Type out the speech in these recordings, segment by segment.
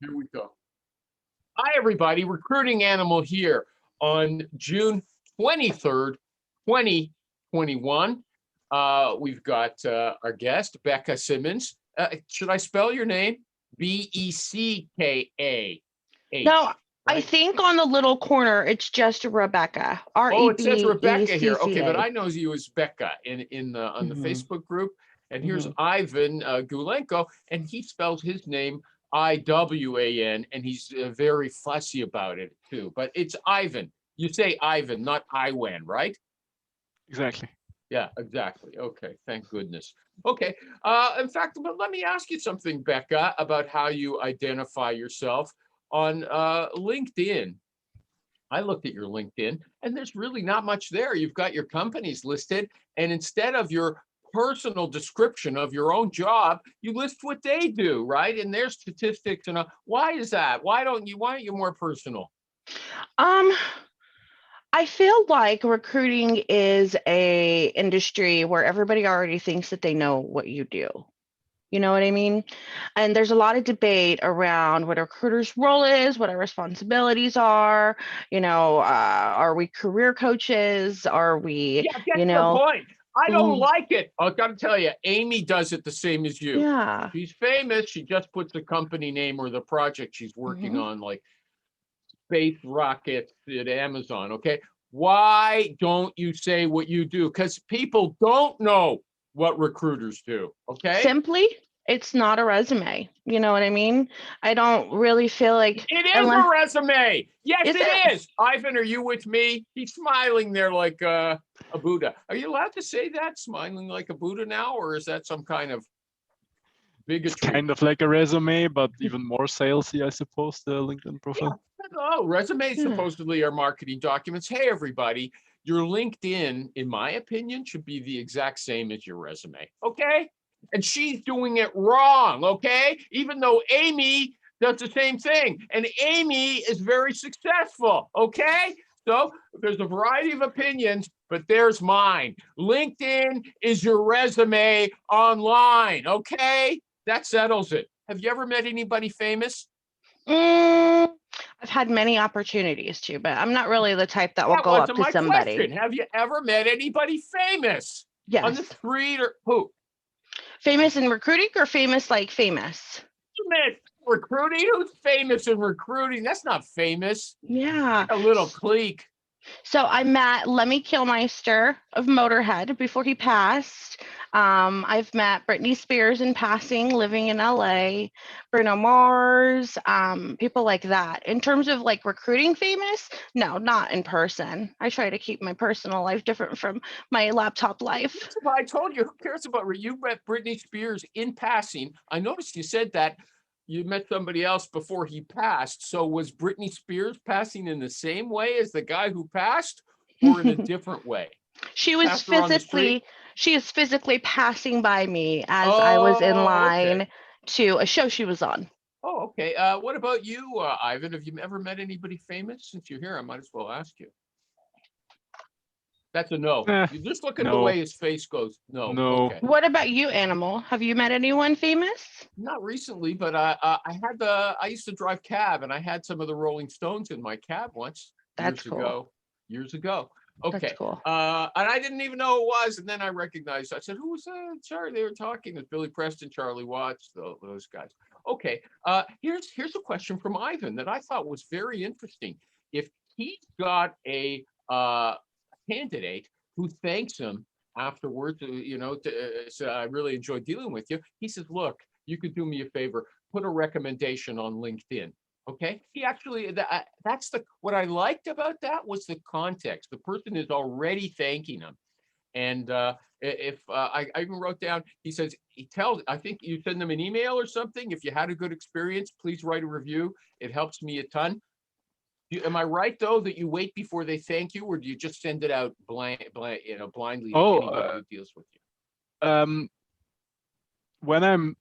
Here we go. Hi, everybody. Recruiting Animal here on June 23rd, 2021. We've got our guest, Beckah Simmons. Should I spell your name? Beckah. No, I Right? think on the little corner it's just Rebecca. Oh, it says Rebecca here. Okay, but Rebecca. I know you as Beckah in the on the Hmm. Facebook group. And here's Hmm. Ivan Gulenko, and he spells his name Iwan, and he's very fussy about it too. But it's Ivan. You say Ivan, not Iwan, right? Exactly. Yeah, exactly. Okay, thank goodness. Okay. In fact, but let me ask you something, Beckah, about how you identify yourself on LinkedIn. I looked at your LinkedIn and there's really not much there. You've got your companies listed, and instead of your personal description of your own job, you list what they do, right? And their statistics and why is that? Why aren't you more personal? Um, I feel like recruiting is a industry where everybody already thinks that they know what you do. You know what I mean? And there's a lot of debate around what a recruiter's role is, what our responsibilities are. Are we career coaches? Are we, Yeah, get you to the know, point. I don't mm, like it. I got to tell you, Amy does it the same as you. yeah. She's famous. She just puts the company name or the project she's working Hmm. on, like space rockets at Amazon. Okay. Why don't you say what you do? Because people don't know what recruiters do. Okay. Simply, it's not a resume. You know what I mean? I don't really feel like It is unless a resume. Yes, is it? it is. Ivan, are you with me? He's smiling there like a Buddha. Are you allowed to say that, smiling like a Buddha now, or is that some kind of It's bigotry? kind of like a resume, but even more salesy, I suppose, the LinkedIn Yeah. profile. Oh, resumes Yeah. supposedly are marketing documents. Hey, everybody, your LinkedIn, in my opinion, should be the exact same as your resume. Okay. And she's doing it wrong. Okay. Even though Amy does the same thing, and Amy is very successful. Okay. So there's a variety of opinions, but there's mine. LinkedIn is your resume online. Okay. That settles it. Have you ever met anybody famous? Mm, I've had many opportunities to, but I'm not really the type that will That go up wasn't to my somebody. question. Have you ever met anybody famous on the Yes. street or who? Famous in recruiting or famous like famous? You met recruiting? Who's famous in recruiting? That's not famous. Yeah. Like a little clique. So I met Lemmy Kilmister of Motorhead before he passed. I've met Britney Spears in passing, living in LA, Bruno Mars, people like that. In terms of like recruiting famous, no, not in person. I try to keep my personal life different from my laptop life. I told you, who cares about you met Britney Spears in passing? I noticed you said that you met somebody else before he passed. So was Britney Spears passing in the same way as the guy who passed, or in a different way? she was Passed her on the street? physically she is physically passing by me as I was in Oh, okay. line to a show she was on. Oh, okay. What about you, Ivan? Have you ever met anybody famous? Since you're here, I might as well ask you. That's a no. Eh, You just look at the no, way his face goes. No. no. Okay. What about you, Animal? Have you met anyone famous? Not recently, but I used to drive cab, and I had some of the Rolling Stones in my cab once That's years cool. ago. Years ago. That's Okay. cool. And I didn't even know who it was, and then I recognized. I said, "Who was Charlie?" They were talking. It's Billy Preston, Charlie Watts, those guys. Okay. Here's a question from Ivan that I thought was very interesting. If he got a candidate who thanks him afterwards, so I really enjoyed dealing with you. He says, "Look, you could do me a favor, put a recommendation on LinkedIn." Okay. He actually, that's what I liked about that was the context. The person is already thanking him. And if I even wrote down, he says, I think you send them an email or something. If you had a good experience, please write a review. It helps me a ton. Am I right though that you wait before they thank you, or do you just send it out blindly to Oh, anybody who deals with you? um, when I'm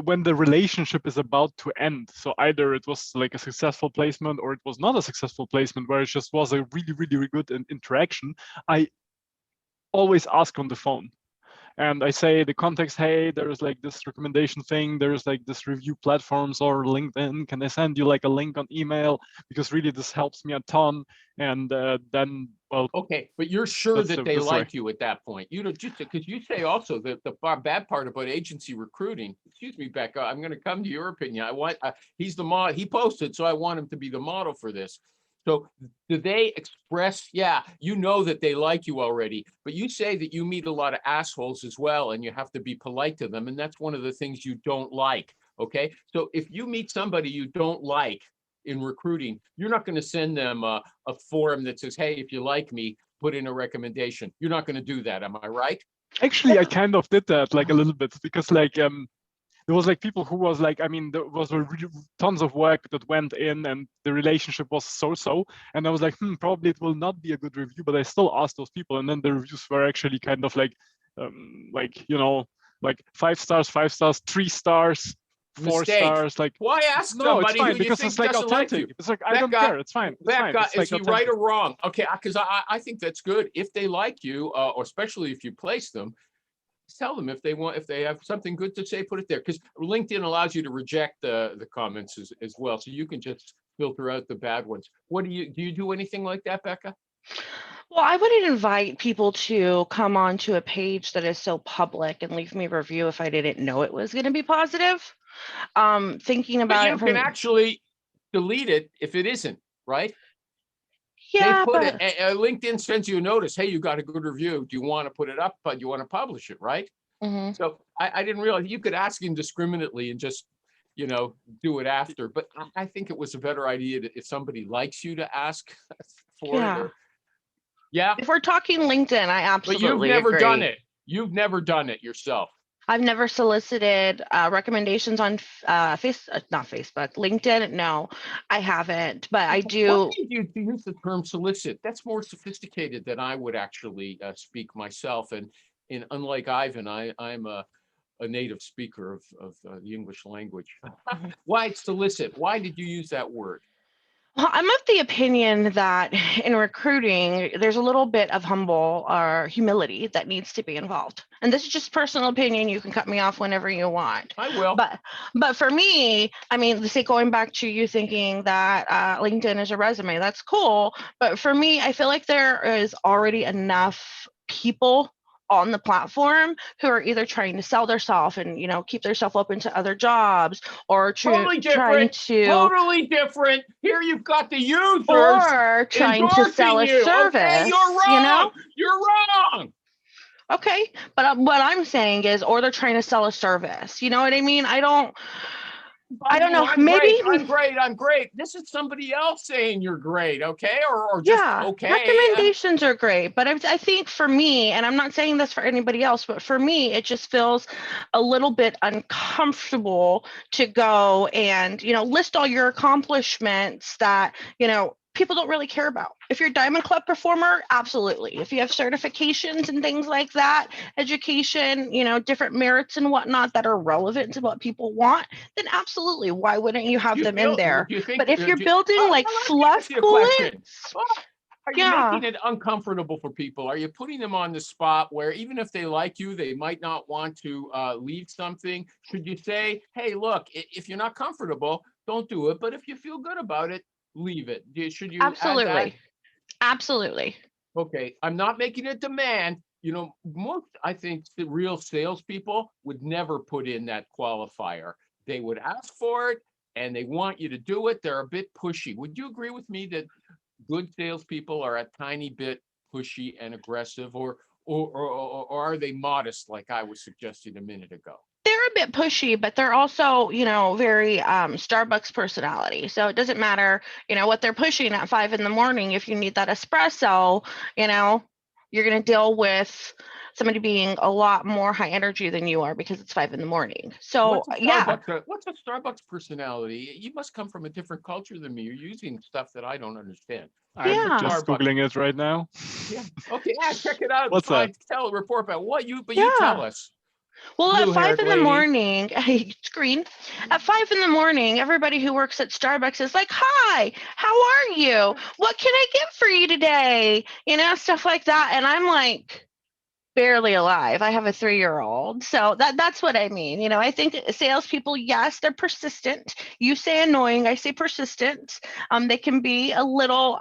when the relationship is about to end, so either it was like a successful placement or it was not a successful placement, where it just was a really, really good interaction, I always ask on the phone. and I say the context, hey, there's like this recommendation thing, there's like this review platforms or LinkedIn, can I send you like a link on email, because really this helps me a ton. And then, well, Okay, but you're sure that they that's the way. like you at that point. You know, just because you say also that the bad part about agency recruiting. Excuse me, Beckah. I'm going to come to your opinion. I want he's the mod. He posted, so I want him to be the model for this. So do they express? Yeah, you know that they like you already, but you say that you meet a lot of assholes as well, and you have to be polite to them, and that's one of the things you don't like. Okay, so if you meet somebody you don't like in recruiting, you're not going to send them a form that says, hey, if you like me, put in a recommendation. You're not going to do that. Am I right? Actually, I kind of did that like a little bit, because like there was like people who was like, I mean, there was tons of work that went in, and the relationship was so, and I was like, probably it will not be a good review, but I still asked those people, and then the reviews were actually kind of like you know, like 5 stars, 5 stars, 3 stars, 4 Mistake. stars. Like, Why ask no, it's somebody fine, who you because think it's like doesn't like you? authentic. It's like, I don't Beckah, care. It's fine. It's fine. Beckah, It's is like he authentic. right or wrong? Okay, because I think that's good. If they like you, or especially if you place them, tell them if they have something good to say, put it there. Because LinkedIn allows you to reject the comments as well, so you can just filter out the bad ones. What do you do anything like that, Beckah? Well, I wouldn't invite people to come onto a page that is so public and leave me a review if I didn't know it was going to be positive. Thinking But about you it can from, actually delete it if it isn't, right? They yeah, put it, but LinkedIn sends you a notice, hey, you got a good review. Do you want to put it up? But you want to publish it, right? mhm. So I didn't realize you could ask indiscriminately and just, do it after. But I think it was a better idea if somebody likes you to ask for it. Yeah. Or, yeah, If we're talking LinkedIn, I but you've absolutely never done agree. it. You've never done it yourself. I've never solicited recommendations on not Facebook, LinkedIn. No, I haven't, but I Why do. did you use the term solicit? That's more sophisticated than I would actually speak myself. And unlike Ivan, I'm a native speaker of the English language. Why solicit? Why did you use that word? Well, I'm of the opinion that in recruiting, there's a little bit of humble or humility that needs to be involved. And this is just personal opinion. You can cut me off whenever you want. I will. But for me, I mean, say going back to you thinking that LinkedIn is a resume, that's cool. But for me, I feel like there is already enough people on the platform who are either trying to sell themselves and keep themselves open to other jobs, or Totally trying different. to Totally different. Here you've got the users or trying to sell endorsing a you. service. Okay, you're wrong. You're wrong. Okay, but what I'm saying is, or they're trying to sell a service. You know what I mean? I don't know. I'm Maybe, great. I'm great. I'm great. This is somebody else saying you're great. Okay, or just yeah, okay. recommendations are great, but I think for me, and I'm not saying this for anybody else, but for me, it just feels a little bit uncomfortable to go and list all your accomplishments that people don't really care about. If you're a Diamond Club performer, absolutely. If you have certifications and things like that, education, different merits and whatnot that are relevant to what people want, then absolutely. Why wouldn't you have them in there? Do you think? But if you're building like let me fluff ask you a question. bullets, Are you yeah. making it uncomfortable for people? Are you putting them on the spot where even if they like you, they might not want to leave something? Should you say, hey, look, if you're not comfortable, don't do it. But if you feel good about it, leave it. Should you add that? Absolutely. Okay, I'm not making a demand. Most, I think, the real salespeople would never put in that qualifier. They would ask for it and they want you to do it. They're a bit pushy. Would you agree with me that good salespeople are a tiny bit pushy and aggressive, or are they modest, like I was suggesting a minute ago? They're a bit pushy, but they're also, very Starbucks personality. So it doesn't matter, what they're pushing at 5 a.m. If you need that espresso, you're going to deal with somebody being a lot more high energy than you are because it's 5 a.m. So What's a Starbucks personality? You must come from a different culture than me. You're using stuff that I don't understand. I'm just Googling it right now. Yeah. Okay. Yeah. Check it out. What's that? Tell a report about what you tell us. Well, at 5 in the lady. morning, it's green. At 5 in the morning, everybody who works at Starbucks is like, hi, how are you? What can I get for you today? Stuff like that. And I'm like, barely alive. I have a 3-year-old. So that's what I mean. You know, I think salespeople, yes, they're persistent. You say annoying, I say persistent. They can be a little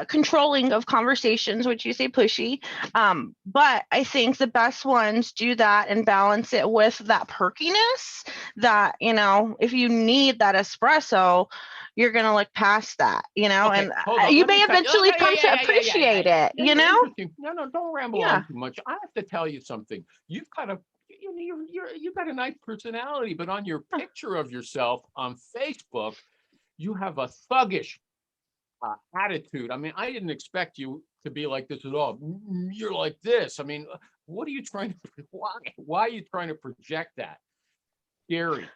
controlling of conversations, which you say pushy. But I think the best ones do that and balance it with that perkiness that, you know, if you need that espresso, you're going to look past that, you know, Okay, and hold on. you Let me may tell you. eventually Yeah, come yeah, to yeah, yeah, yeah, yeah, appreciate yeah. it, Yeah, you you're know? interesting. No, don't ramble Yeah. on too much. I have to tell you something. You've got a you've got a nice personality, but on your picture of yourself on Facebook, you have a thuggish attitude. I mean, I didn't expect you to be like this at all. You're like this. I mean, what are you trying to? Why are you trying to project that? Scary.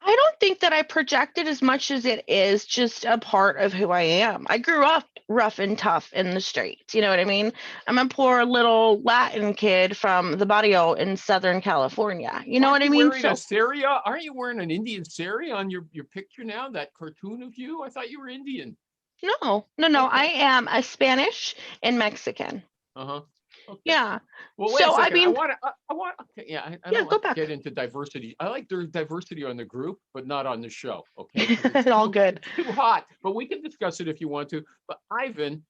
I don't think that I project it as much as it is just a part of who I am. I grew up rough and tough in the streets. You know what I mean? I'm a poor little Latin kid from the barrio in Southern California. You know Aren't what I you mean? wearing So a Syria? Aren't you wearing an Indian Syria on your picture now? That cartoon of you? I thought you were Indian. no. I Okay. am a Spanish and Mexican. Uh-huh. Okay. Yeah. Well, wait a So I second. mean, I want, okay, yeah, I yeah, don't go like to back. get into diversity. I like there's diversity on the group, but not on the show, okay? Because All good. it's too hot. But we can discuss it if you want to. But Ivan,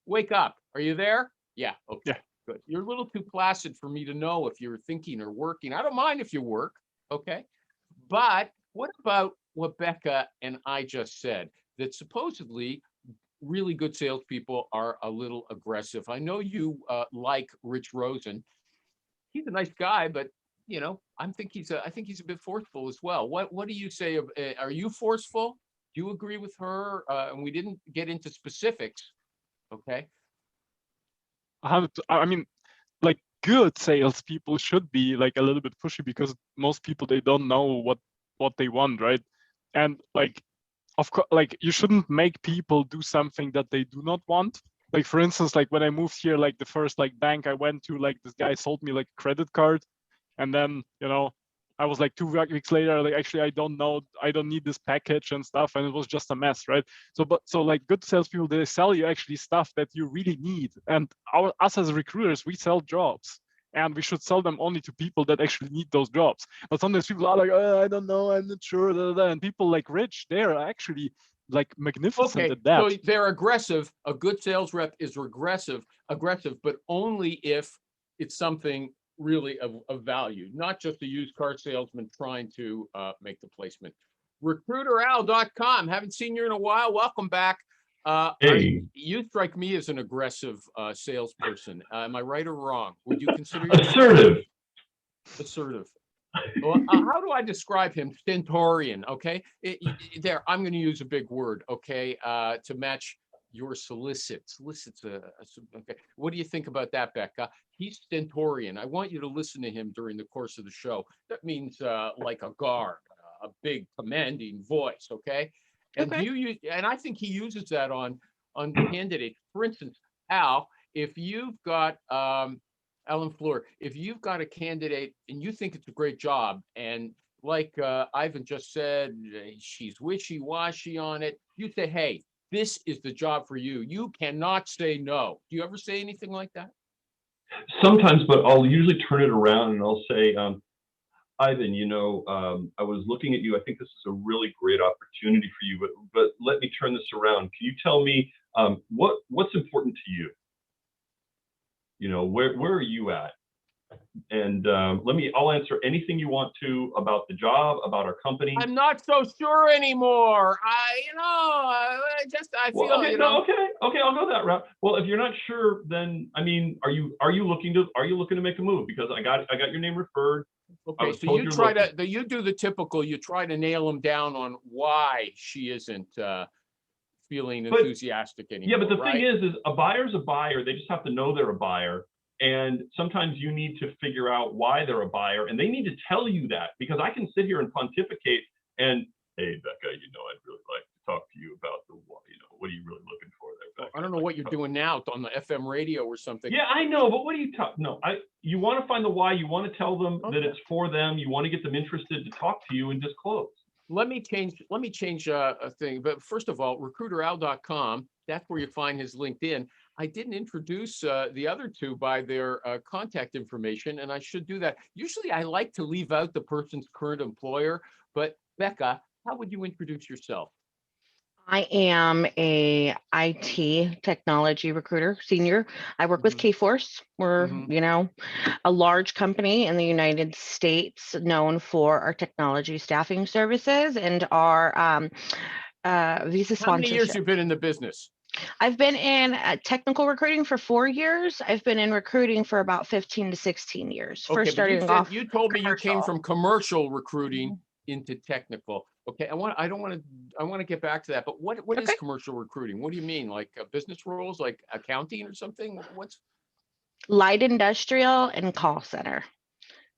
wake up. Are you there? Yeah, okay, Yeah. good. You're a little too placid for me to know if you're thinking or working. I don't mind if you work, okay? But what about what Beckah and I just said? That supposedly really good salespeople are a little aggressive. I know you like Rich Rosen. He's a nice guy, but you know, I think he's a bit forceful as well. What do you say? Are you forceful? Do you agree with her? And we didn't get into specifics. Okay. I mean, like good salespeople should be like a little bit pushy because most people they don't know what they want, right? And like, of course, like you shouldn't make people do something that they do not want. Like for instance, like when I moved here, like the first like bank I went to, like this guy sold me like a credit card, and then I was like 2 weeks later, like actually I don't know, I don't need this package and stuff, and it was just a mess, right? So like good salespeople, they sell you actually stuff that you really need, and us as recruiters, we sell jobs, and we should sell them only to people that actually need those jobs. But sometimes people are like, I don't know, I'm not sure, and people like Rich, they're actually like magnificent Okay, at that. so they're aggressive. A good sales rep is aggressive, but only if it's something really of value, not just a used car salesman trying to make the placement. RecruiterAl.com. Haven't seen you in a while. Welcome back. Hey, You strike me as an aggressive salesperson. Am I right or wrong? Would you consider yourself assertive. assertive? Well, how do I describe him? Stentorian, okay? There, I'm going to use a big word, okay, to match your solicit. Solicit's okay. What do you think about that, Beckah? He's stentorian. I want you to listen to him during the course of the show. That means like a guard, a big commanding voice, okay? And Okay. and I think he uses that on candidates. For instance, Al, if you've got Alan Fleur, if you've got a candidate and you think it's a great job, and like Ivan just said, she's wishy-washy on it, you say, hey, this is the job for you. You cannot say no. Do you ever say anything like that? Sometimes, but I'll usually turn it around and I'll say, Ivan, I was looking at you. I think this is a really great opportunity for you, but let me turn this around. Can you tell me what's important to you? Where are you at? And I'll answer anything you want to about the job, about our company. I'm not so sure anymore. I Well, feel, okay, no, okay, I'll go that route. Well, if you're not sure, then I mean, are you looking to make a move? Because I got your name referred. Okay, so you try to you do the typical. You try to nail him down on why she isn't feeling enthusiastic anymore. Yeah, but the right? thing is a buyer's a buyer. They just have to know they're a buyer. And sometimes you need to figure out why they're a buyer, and they need to tell you that, because I can sit here and pontificate and, hey, Beckah, I'd really like to talk to you about what are you really looking for there, Beckah? I don't know what you're doing now on the FM radio or something. Yeah, I know, but what are you talking? No, you want to find the why. You want to tell them Okay. that it's for them. You want to get them interested to talk to you and just close. Let me change a thing. But first of all, recruiteral.com, that's where you find his LinkedIn. I didn't introduce the other two by their contact information, and I should do that. Usually I like to leave out the person's current employer, but Beckah, how would you introduce yourself? I am a IT technology recruiter, senior. I work with Mhm, Kforce. We're, mhm. a large company in the United States known for our technology staffing services and our visa How many years sponsorship. you been in the business? I've been in technical recruiting for 4 years. I've been in recruiting for about 15 to 16 years. Okay, First but you starting said off you told me you came commercial. from commercial recruiting into technical. Okay, I don't want to I want to get back to that, but what is Okay. commercial recruiting? What do you mean? Like business roles, like accounting or something? What's Light industrial and call center. Oh,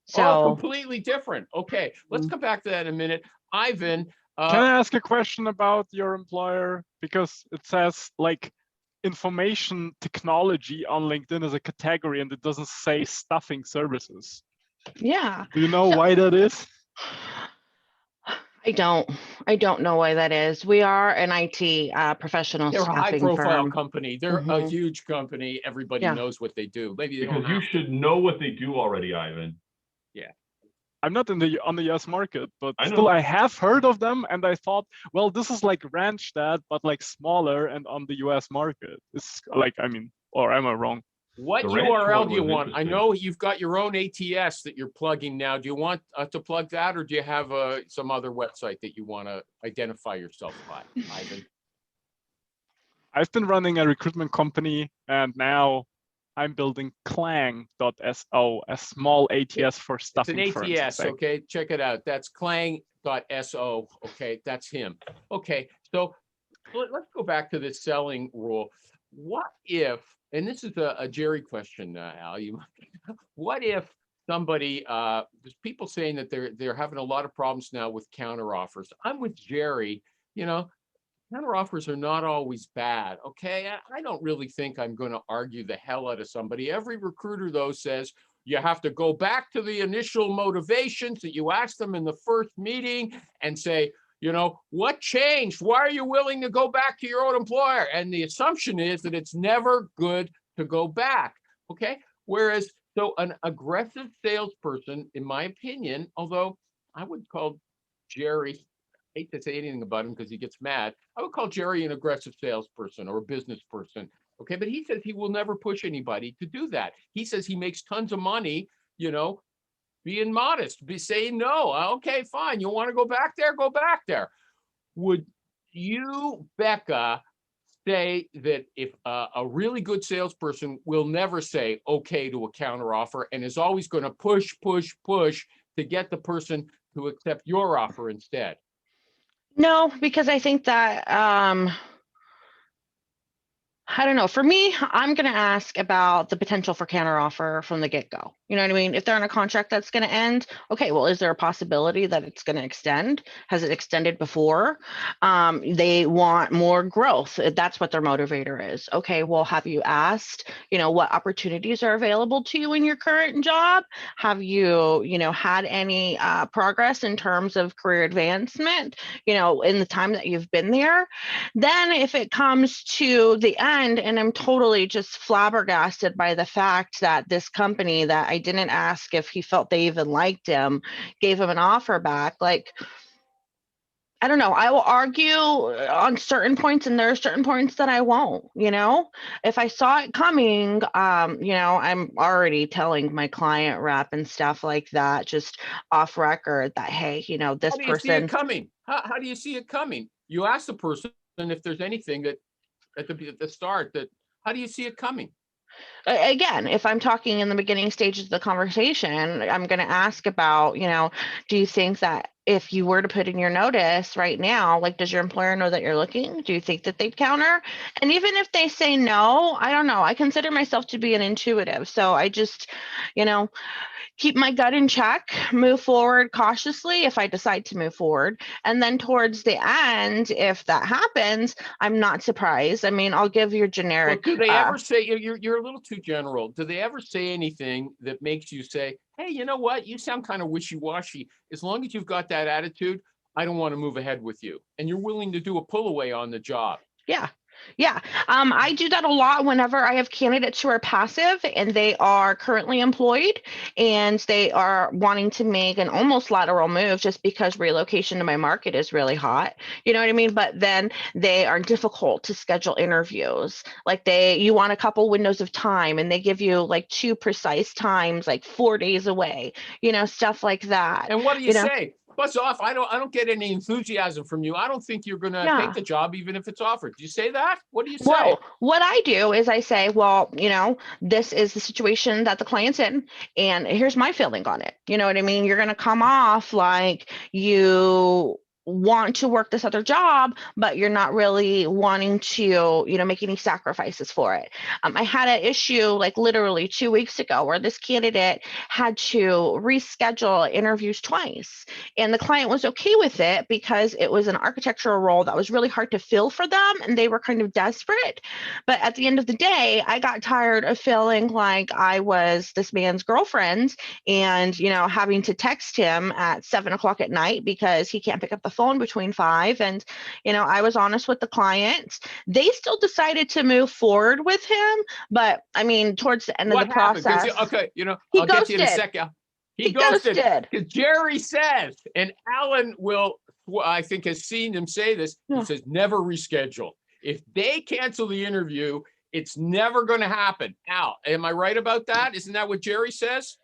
So completely different. Okay, let's mm, come back to that in a minute. Ivan, Can I ask a question about your employer? Because it says like information technology on LinkedIn as a category and it doesn't say staffing services. yeah. Do you know So why that is? I don't. I don't know why that is. We are an IT professional they're a high staffing profile firm. company. They're a Hmm. huge company. Everybody Yeah. knows what they do. Maybe they Because don't you have to. should know what they do already, Ivan. Yeah. I'm not in the on the US market, but I still know. I have heard of them and I thought, well, this is like Randstad, but like smaller and on the US market. It's like, I mean, or am I wrong? What The ranch URL one do you was want? I interesting. know you've got your own ATS that you're plugging now. Do you want to plug that, or do you have some other website that you want to identify yourself by, Ivan? I've been running a recruitment company and now I'm building clang.so, a small ATS for It's an staffing firms. ATS, okay? Check it out. That's clang.so, okay? That's him. Okay, so let's go back to this selling rule. What if, and this is a Jerry question, Al, what if somebody, there's people saying that they're having a lot of problems now with counter offers. I'm with Jerry, you know, counter offers are not always bad. Okay. I don't really think I'm going to argue the hell out of somebody. Every recruiter, though, says you have to go back to the initial motivations that you asked them in the first meeting and say, what changed? Why are you willing to go back to your old employer? And the assumption is that it's never good to go back. Okay. Whereas, so an aggressive salesperson, in my opinion, although I would call Jerry, hate to say anything about him because he gets mad. I would call Jerry an aggressive salesperson or a business person. Okay. But he says he will never push anybody to do that. He says he makes tons of money, being modest, be saying no. Okay, fine. You want to go back there? Go back there. Would you, Beckah, say that if a really good salesperson will never say okay to a counteroffer and is always going to push, push, push to get the person to accept your offer instead? No, because I think that I don't know. For me, I'm going to ask about the potential for counteroffer from the get-go. You know what I mean? If they're on a contract that's going to end, okay, well, is there a possibility that it's going to extend? Has it extended before? They want more growth. That's what their motivator is. Okay, well, have you asked, what opportunities are available to you in your current job? Have you, had any progress in terms of career advancement, in the time that you've been there? Then if it comes to the end and I'm totally just flabbergasted by the fact that this company that I didn't ask if he felt they even liked him gave him an offer back, like, I don't know. I will argue on certain points, and there are certain points that I won't. If I saw it coming, I'm already telling my client rep and stuff like that, just off record, that hey, this How do you see it person. coming? How do you see it coming? You ask the person if there's anything that at the start that, how do you see it coming? Again, if I'm talking in the beginning stages of the conversation, I'm going to ask about, do you think that if you were to put in your notice right now, like, does your employer know that you're looking? Do you think that they'd counter? And even if they say no, I don't know. I consider myself to be an intuitive. So I just, keep my gut in check, move forward cautiously if I decide to move forward. And then towards the end, if that happens, I'm not surprised. I mean, I'll give your Well, generic. do they ever say, you're a little too general. Do they ever say anything that makes you say, hey, you know what? You sound kind of wishy-washy. As long as you've got that attitude, I don't want to move ahead with you. And you're willing to do a pull away on the job. Yeah. Yeah, I do that a lot whenever I have candidates who are passive and they are currently employed and they are wanting to make an almost lateral move just because relocation to my market is really hot. You know what I mean? But then they are difficult to schedule interviews. Like you want a couple windows of time and they give you like 2 precise times, like 4 days away, stuff like that. And what do you say? Buzz off. I don't get any enthusiasm from you. I don't think you're going to take the job, even if it's offered. Do you say that? What do you say? Well, what I do is I say, well, this is the situation that the client's in, and here's my feeling on it. You know what I mean? You're going to come off like you want to work this other job, but you're not really wanting to, make any sacrifices for it. I had an issue like literally 2 weeks ago where this candidate had to reschedule interviews twice, and the client was okay with it because it was an architectural role that was really hard to fill for them, and they were kind of desperate. But at the end of the day, I got tired of feeling like I was this man's girlfriend and, having to text him at 7:00 at night because he can't pick up the phone between 5. And, I was honest with the client. They still decided to move forward with him. But I mean, towards the end of the process. Okay, he I'll ghosted. get to you in a second. He ghosted. Because Jerry says, and Alan I think has seen him say this, he says, never reschedule. If they cancel the interview, it's never going to happen. Al, am I right about that? Isn't that what Jerry says?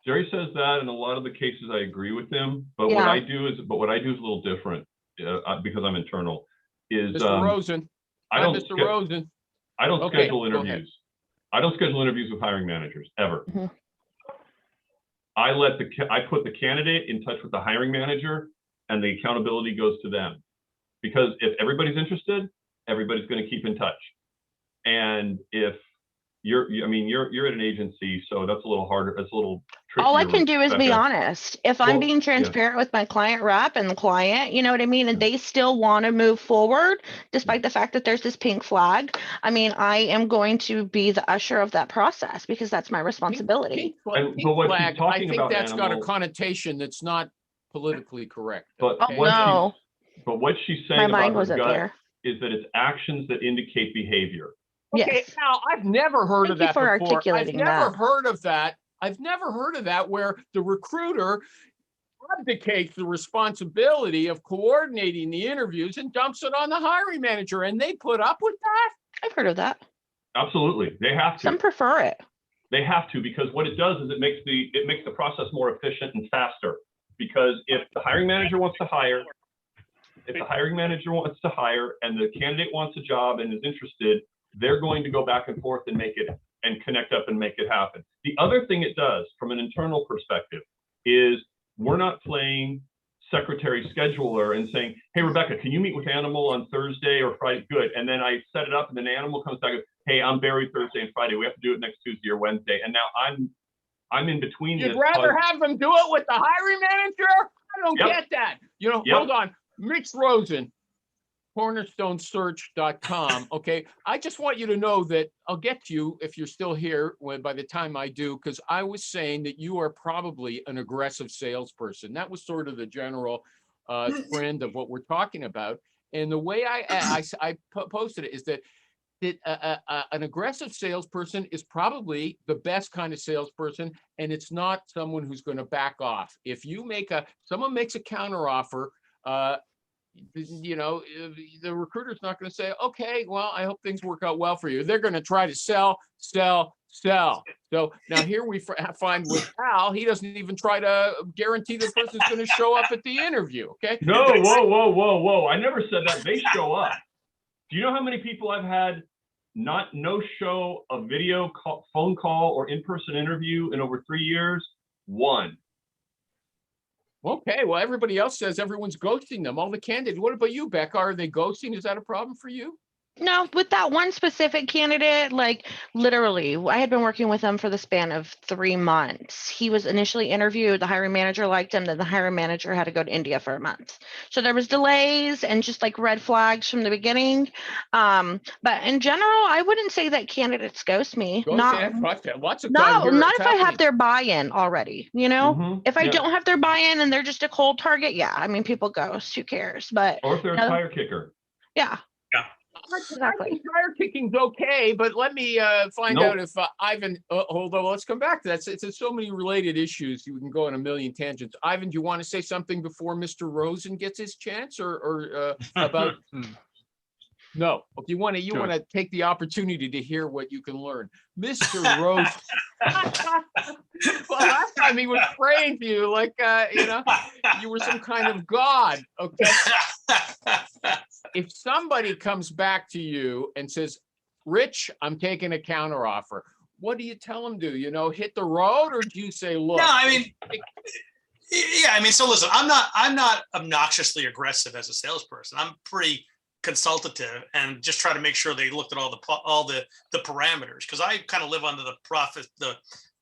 Jerry says that in a lot of the cases I agree with him, but what I do is a little different because I'm internal. Is Mr. Rosen? Mr. Rosen. I don't schedule interviews. I don't schedule interviews with hiring managers ever. Mm-hmm. I put the candidate in touch with the hiring manager, and the accountability goes to them. Because if everybody's interested, everybody's going to keep in touch. And if you're at an agency, so that's a little harder. That's a little tricky. All I can do is be honest. If I'm being transparent with my client rep and the client, you know what I mean, and they still want to move forward, despite the fact that there's this pink flag, I mean, I am going to be the usher of that process because that's my responsibility. Pink flag, I think that's got a connotation that's not politically correct. But no. But what she's saying my about mind her wasn't gut there. is that it's actions that indicate behavior. Okay, yes. now I've never heard of that for before. Articulating I've never that. heard of that. I've never heard of that where the recruiter abdicates the responsibility of coordinating the interviews and dumps it on the hiring manager, and they put up with that? I've heard of that. Absolutely, they have to. Some prefer it. They have to, because what it does is it makes the process more efficient and faster. Because if the hiring manager wants to hire, and the candidate wants a job and is interested, they're going to go back and forth and connect up and make it happen. The other thing it does from an internal perspective is we're not playing secretary scheduler and saying, hey, Rebecca, can you meet with Animal on Thursday or Friday? Good. And then I set it up and then Animal comes back and goes, hey, I'm buried Thursday and Friday. We have to do it next Tuesday or Wednesday. And now I'm in between. You'd rather have them do it with the hiring manager? I don't get that. Hold on. Mitch Rosen, cornerstonesearch.com. Okay. I just want you to know that I'll get to you if you're still here by the time I do, because I was saying that you are probably an aggressive salesperson. That was sort of the general trend of what we're talking about. And the way I posted it is that an aggressive salesperson is probably the best kind of salesperson, and it's not someone who's going to back off. If you someone makes a counteroffer, the recruiter's not going to say, okay, well, I hope things work out well for you. They're going to try to sell. So now here we find with Al, he doesn't even try to guarantee the person's going to show up at the interview. Okay. No, whoa. I never said that. They show up. Do you know how many people I've had no show a video call, phone call, or in-person interview in over 3 years? One. Okay, well, everybody else says everyone's ghosting them, all the candidates. What about you, Beckah? Are they ghosting? Is that a problem for you? No, with that one specific candidate, like literally, I had been working with him for the span of 3 months. He was initially interviewed, the hiring manager liked him, then the hiring manager had to go to India for a month. So there was delays and just like red flags from the beginning. But in general, I wouldn't say that candidates ghost me. Not if I have their buy-in already, If I don't have their buy-in and they're just a cold target, yeah, I mean, people ghost, who cares? But or if they're a tire kicker. Yeah. Exactly. I think tire kicking's okay, but let me find Nope. out if Ivan. Hold on, let's come back to that. It's so many related issues. You can go on a million tangents. Ivan, do you want to say something before Mr. Rosen gets his chance, or about? No. If you want to, Sure. take the opportunity to hear what you can learn, Mr. Rosen. Well, last time he was praying to you like you were some kind of god. Okay. If somebody comes back to you and says, Rich, I'm taking a counter offer, what do you tell them to, hit the road, or do you say, look? No, I mean, yeah, I mean, so listen, I'm not obnoxiously aggressive as a salesperson. I'm pretty consultative and just try to make sure they looked at all the parameters, because I kind of live under the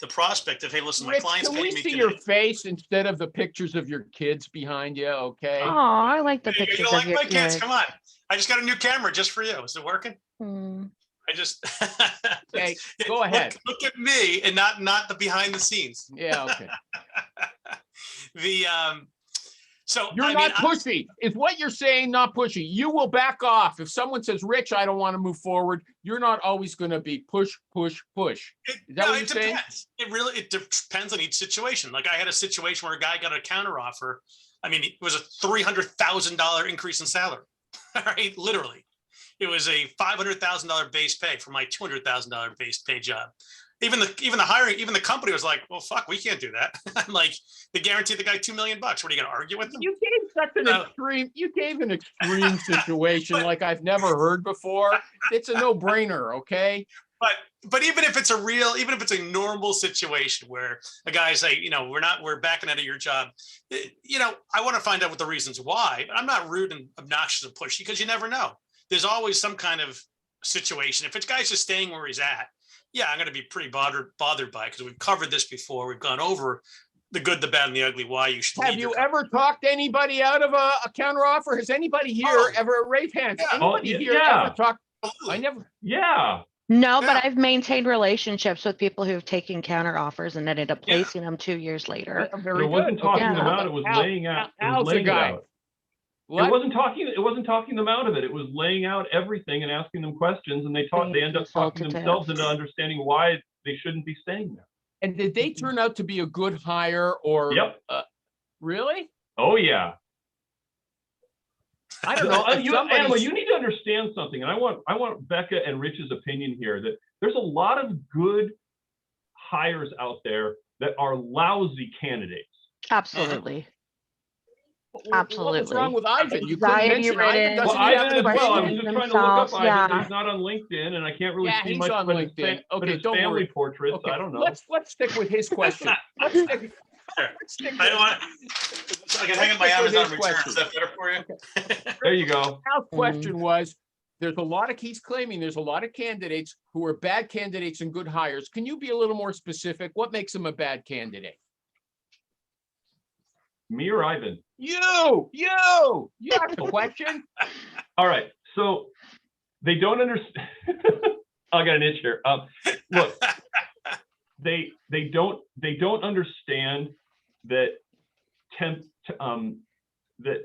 prospect of, hey, listen, my Rich, clients can pay we me see today. your face instead of the pictures of your kids behind you? Okay. Oh, I like the You pictures don't of like your my kids? kids. Come on. I just got a new camera just for you. Is it working? I just Okay, go ahead. Look at me and not the behind the scenes. Yeah, okay. So You're not pushy. Is what you're saying not pushy? You will back off. If someone says, Rich, I don't want to move forward, you're not always going to be push, push, push. Is that what you're saying? It depends on each situation. Like I had a situation where a guy got a counter offer. I mean, it was a $300,000 increase in salary. All right, literally. It was a $500,000 base pay for my $200,000 base pay job. Even the company was like, well, fuck, we can't do that. I'm like, they guaranteed the guy $2 million. What are you going to argue with them? You gave such an extreme. You gave an extreme situation like I've never heard before. It's a no-brainer, okay? But even if it's a normal situation where a guy's like, we're backing out of your job, I want to find out what the reasons why. But I'm not rude and obnoxious and pushy, because you never know. There's always some kind of situation. If it's guy's just staying where he's at, yeah, I'm going to be pretty bothered by it, because we've covered this before. We've gone over the good, the bad, and the ugly. Why you should. Have you ever talked anybody out of a counter offer? Has anybody here ever raised hands? Yeah. Anybody here ever talked? Absolutely. I never. Yeah. No, Yeah. but I've maintained relationships with people who've taken counter offers and ended up placing them 2 years later. Very It wasn't good. talking Okay. them out. It was laying out. Al's the guy. It wasn't talking them out of it. It was laying out everything and asking them questions, and they end up talking themselves into understanding why they shouldn't be staying there. And did they turn out to be a good hire, or? Yep. Really? Oh yeah. I don't know. Anima, you need to understand something, and I want Beckah and Rich's opinion here. That there's a lot of good hires out there that are lousy candidates. Absolutely. Absolutely. What's wrong with Ivan? You couldn't mention Ivan. Well, Doesn't he have Ivan an as well. I was opinion? just trying to look up Ivan, Yeah. but he's not on LinkedIn, and I can't really Yeah, see he's much on but LinkedIn. but Okay, his don't family worry. portraits. Okay, I don't know. let's stick with his question. Let's stick. I don't want. I can hang up my Amazon return. Is that better for you? Okay. There you go. Al's question was, he's claiming there's a lot of candidates who are bad candidates and good hires. Can you be a little more specific? What makes them a bad candidate? Me or Ivan? You asked the question. All right. So they don't understand. I got an itch here. Look, they don't understand that that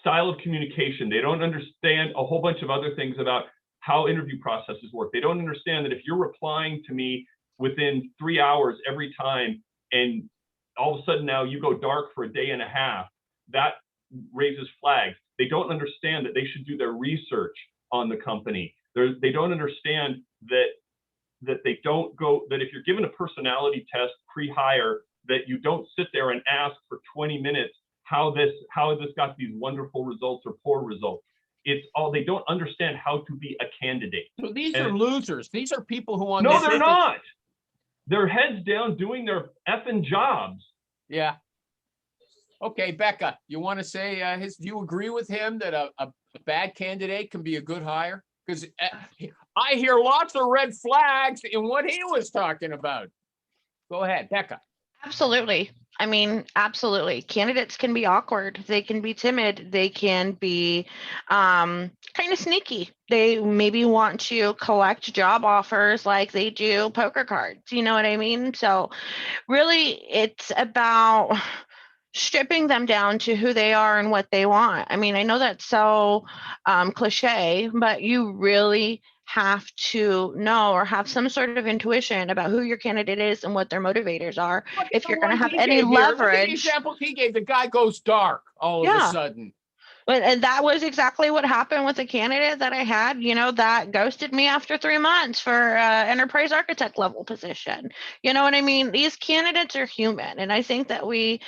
style of communication. They don't understand a whole bunch of other things about how interview processes work. They don't understand that if you're replying to me within 3 hours every time, and all of a sudden now you go dark for a day and a half, that raises flags. They don't understand that they should do their research on the company. They don't understand that they don't go, that if you're given a personality test pre-hire, that you don't sit there and ask for 20 minutes how this got these wonderful results or poor results. It's all, they don't understand how to be a candidate. So these are losers. These are people who No, they're not. They're heads down doing their effing jobs. Yeah. Okay, Beckah, you want to say do you agree with him that a bad candidate can be a good hire? Because I hear lots of red flags in what he was talking about. Go ahead, Beckah. Absolutely. I mean, absolutely. Candidates can be awkward. They can be timid. They can be kind of sneaky. They maybe want to collect job offers like they do poker cards. You know what I mean? So really, it's about stripping them down to who they are and what they want. I mean, I know that's so cliche, but you really have to know or have some sort of intuition about who your candidate is and what their motivators are. Look at If the you're going to ones have he any gave here. Look at the leverage. examples he gave. The guy goes dark all of a Yeah. sudden. And that was exactly what happened with the candidate that I had, that ghosted me after 3 months for enterprise architect level position. You know what I mean? These candidates are human. And I think that we,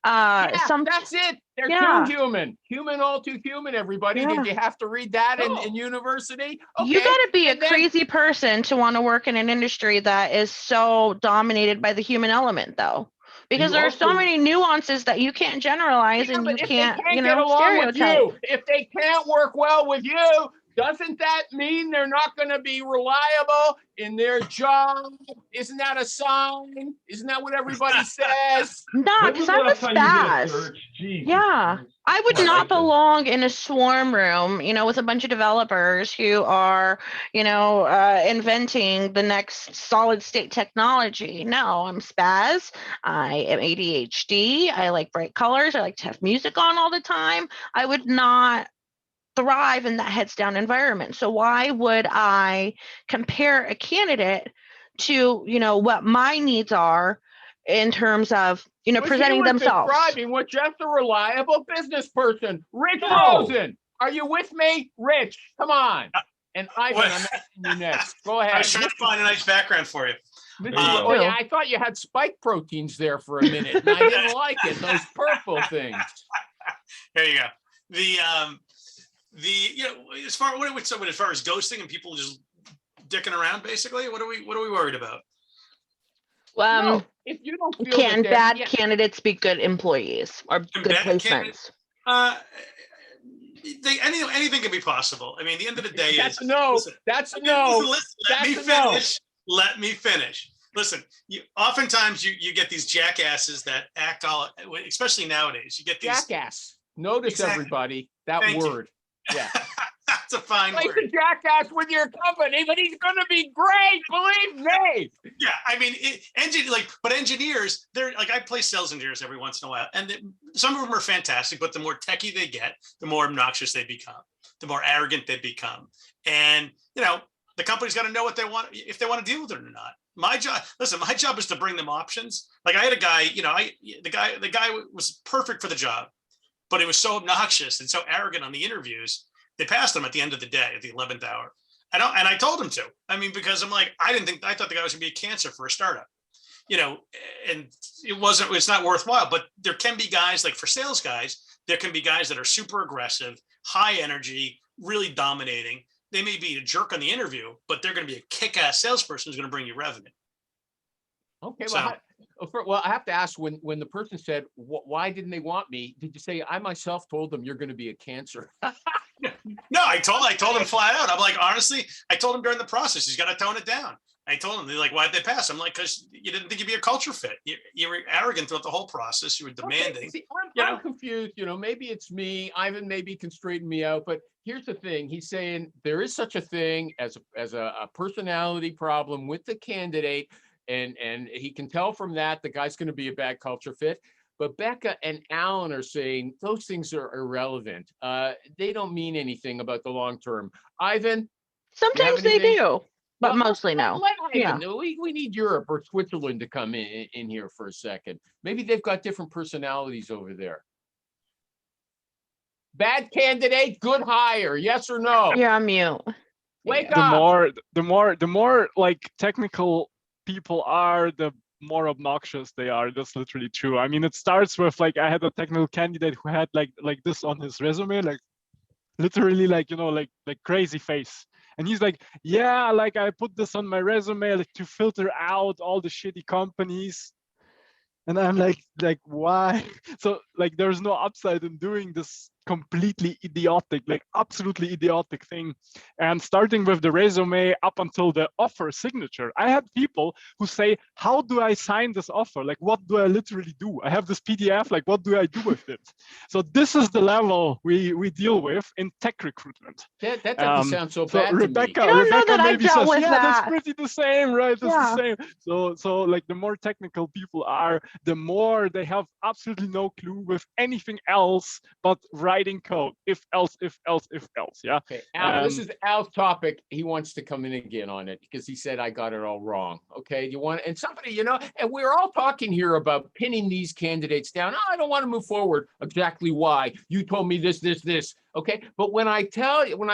That's it. They're Yeah. too human. Human, all too human, everybody. Yeah. Did you have to read that No. in university? You got to be a and then- crazy person to want to work in an industry that is so dominated by the human element, though. Because You there are so also- many nuances that you can't generalize Yeah, and but you if can't, they can't get along with stereotype. you, if they can't work well with you, doesn't that mean they're not going to be reliable in their job? Isn't that a sign? Isn't that what everybody says? No, When because was the I'm a last time you did a spaz. search? Jesus Yeah. Christ. I would I not like this. belong in a swarm room, with a bunch of developers who are, inventing the next solid state technology. No, I'm spaz. I am ADHD. I like bright colors. I like to have music on all the time. I would not thrive in that heads down environment. So why would I compare a candidate to, what my needs are in terms of, Because presenting he was themselves? describing what just a reliable business person. Rich No. Rosen, are you with me? Rich, come on. And Ivan, What? I'm asking you next. Go I ahead. was trying to find a nice background for you. Mr. There you go. Oh yeah, I thought you had spike proteins there for a minute, and I didn't like it. Those purple things. There you go. As far as ghosting and people just dicking around, basically, what are we worried about? No, if you don't feel Can that bad they're- candidates be good employees or Can good bad placements? candidates- Anything can be possible. I mean, the end of the day That's is a no. listen, That's a listen, no. listen, let That's me a no. finish. Let me finish. Listen, oftentimes you get these jackasses that act all, especially nowadays. You get these Jackass. Notice Exactly. everybody that Thank you. word. Yeah. That's a fine Like word. the jackass with your company, but he's gonna be great. Believe me. Yeah, I mean, engineers, they're like, I play sales engineers every once in a while, and some of them are fantastic, but the more techie they get, the more obnoxious they become, the more arrogant they become. And, the company's got to know what they want, if they want to deal with it or not. My job is to bring them options. Like I had a guy, the guy was perfect for the job, but he was so obnoxious and so arrogant on the interviews, they passed him at the end of the day, at the 11th hour. And I told him to. I mean, because I'm like, I thought the guy was gonna be a cancer for a startup, and it's not worthwhile. But there can be guys, like for sales guys, there can be guys that are super aggressive, high energy, really dominating. They may be a jerk on the interview, but they're going to be a kick-ass salesperson who's going to bring you revenue. Okay, So- well, I have to ask, when the person said, why didn't they want me? Did you say, I myself told them you're going to be a cancer? No, I told him flat out. I'm like, honestly, I told him during the process, he's got to tone it down. I told him, they're like, why'd they pass? I'm like, because you didn't think you'd be a culture fit. You were arrogant throughout the whole process. You were demanding. Okay, see, you I'm know? confused. Maybe it's me. Ivan maybe can straighten me out. But here's the thing. He's saying there is such a thing as a personality problem with the candidate. And he can tell from that the guy's going to be a bad culture fit. But Beckah and Alan are saying those things are irrelevant. They don't mean anything about the long term. Ivan? Sometimes they anything? do, but Well, mostly no. Let Ivan. Yeah. We need Europe or Switzerland to come in here for a second. Maybe they've got different personalities over there. Bad candidate, good hire. Yes or no? You're on mute. Wake The up. more like technical people are, the more obnoxious they are. That's literally true. I mean, it starts with like, I had a technical candidate who had like this on his resume, like literally like crazy face. And he's like, yeah, like I put this on my resume like to filter out all the shitty companies. And I'm like why? So like there's no upside in doing this completely idiotic, like absolutely idiotic thing. And starting with the resume up until the offer signature, I had people who say, how do I sign this offer? Like, what do I literally do? I have this PDF, like, what do I do with it? So this is the level we deal with in tech recruitment. That doesn't sound so So bad to me. Rebecca, I don't know Rebecca that I've maybe dealt says, with yeah, that. that's pretty the same, right? That's Yeah. the same. So like the more technical people are, the more they have absolutely no clue with anything else but writing code. If else, if else, if else. Yeah. Okay, Al, this is Al's topic. He wants to come in again on it because he said I got it all wrong. Okay, you want, and somebody, you know, and we're all talking here about pinning these candidates down. Oh, I don't want to move forward. Exactly why? You told me this. Okay, but when I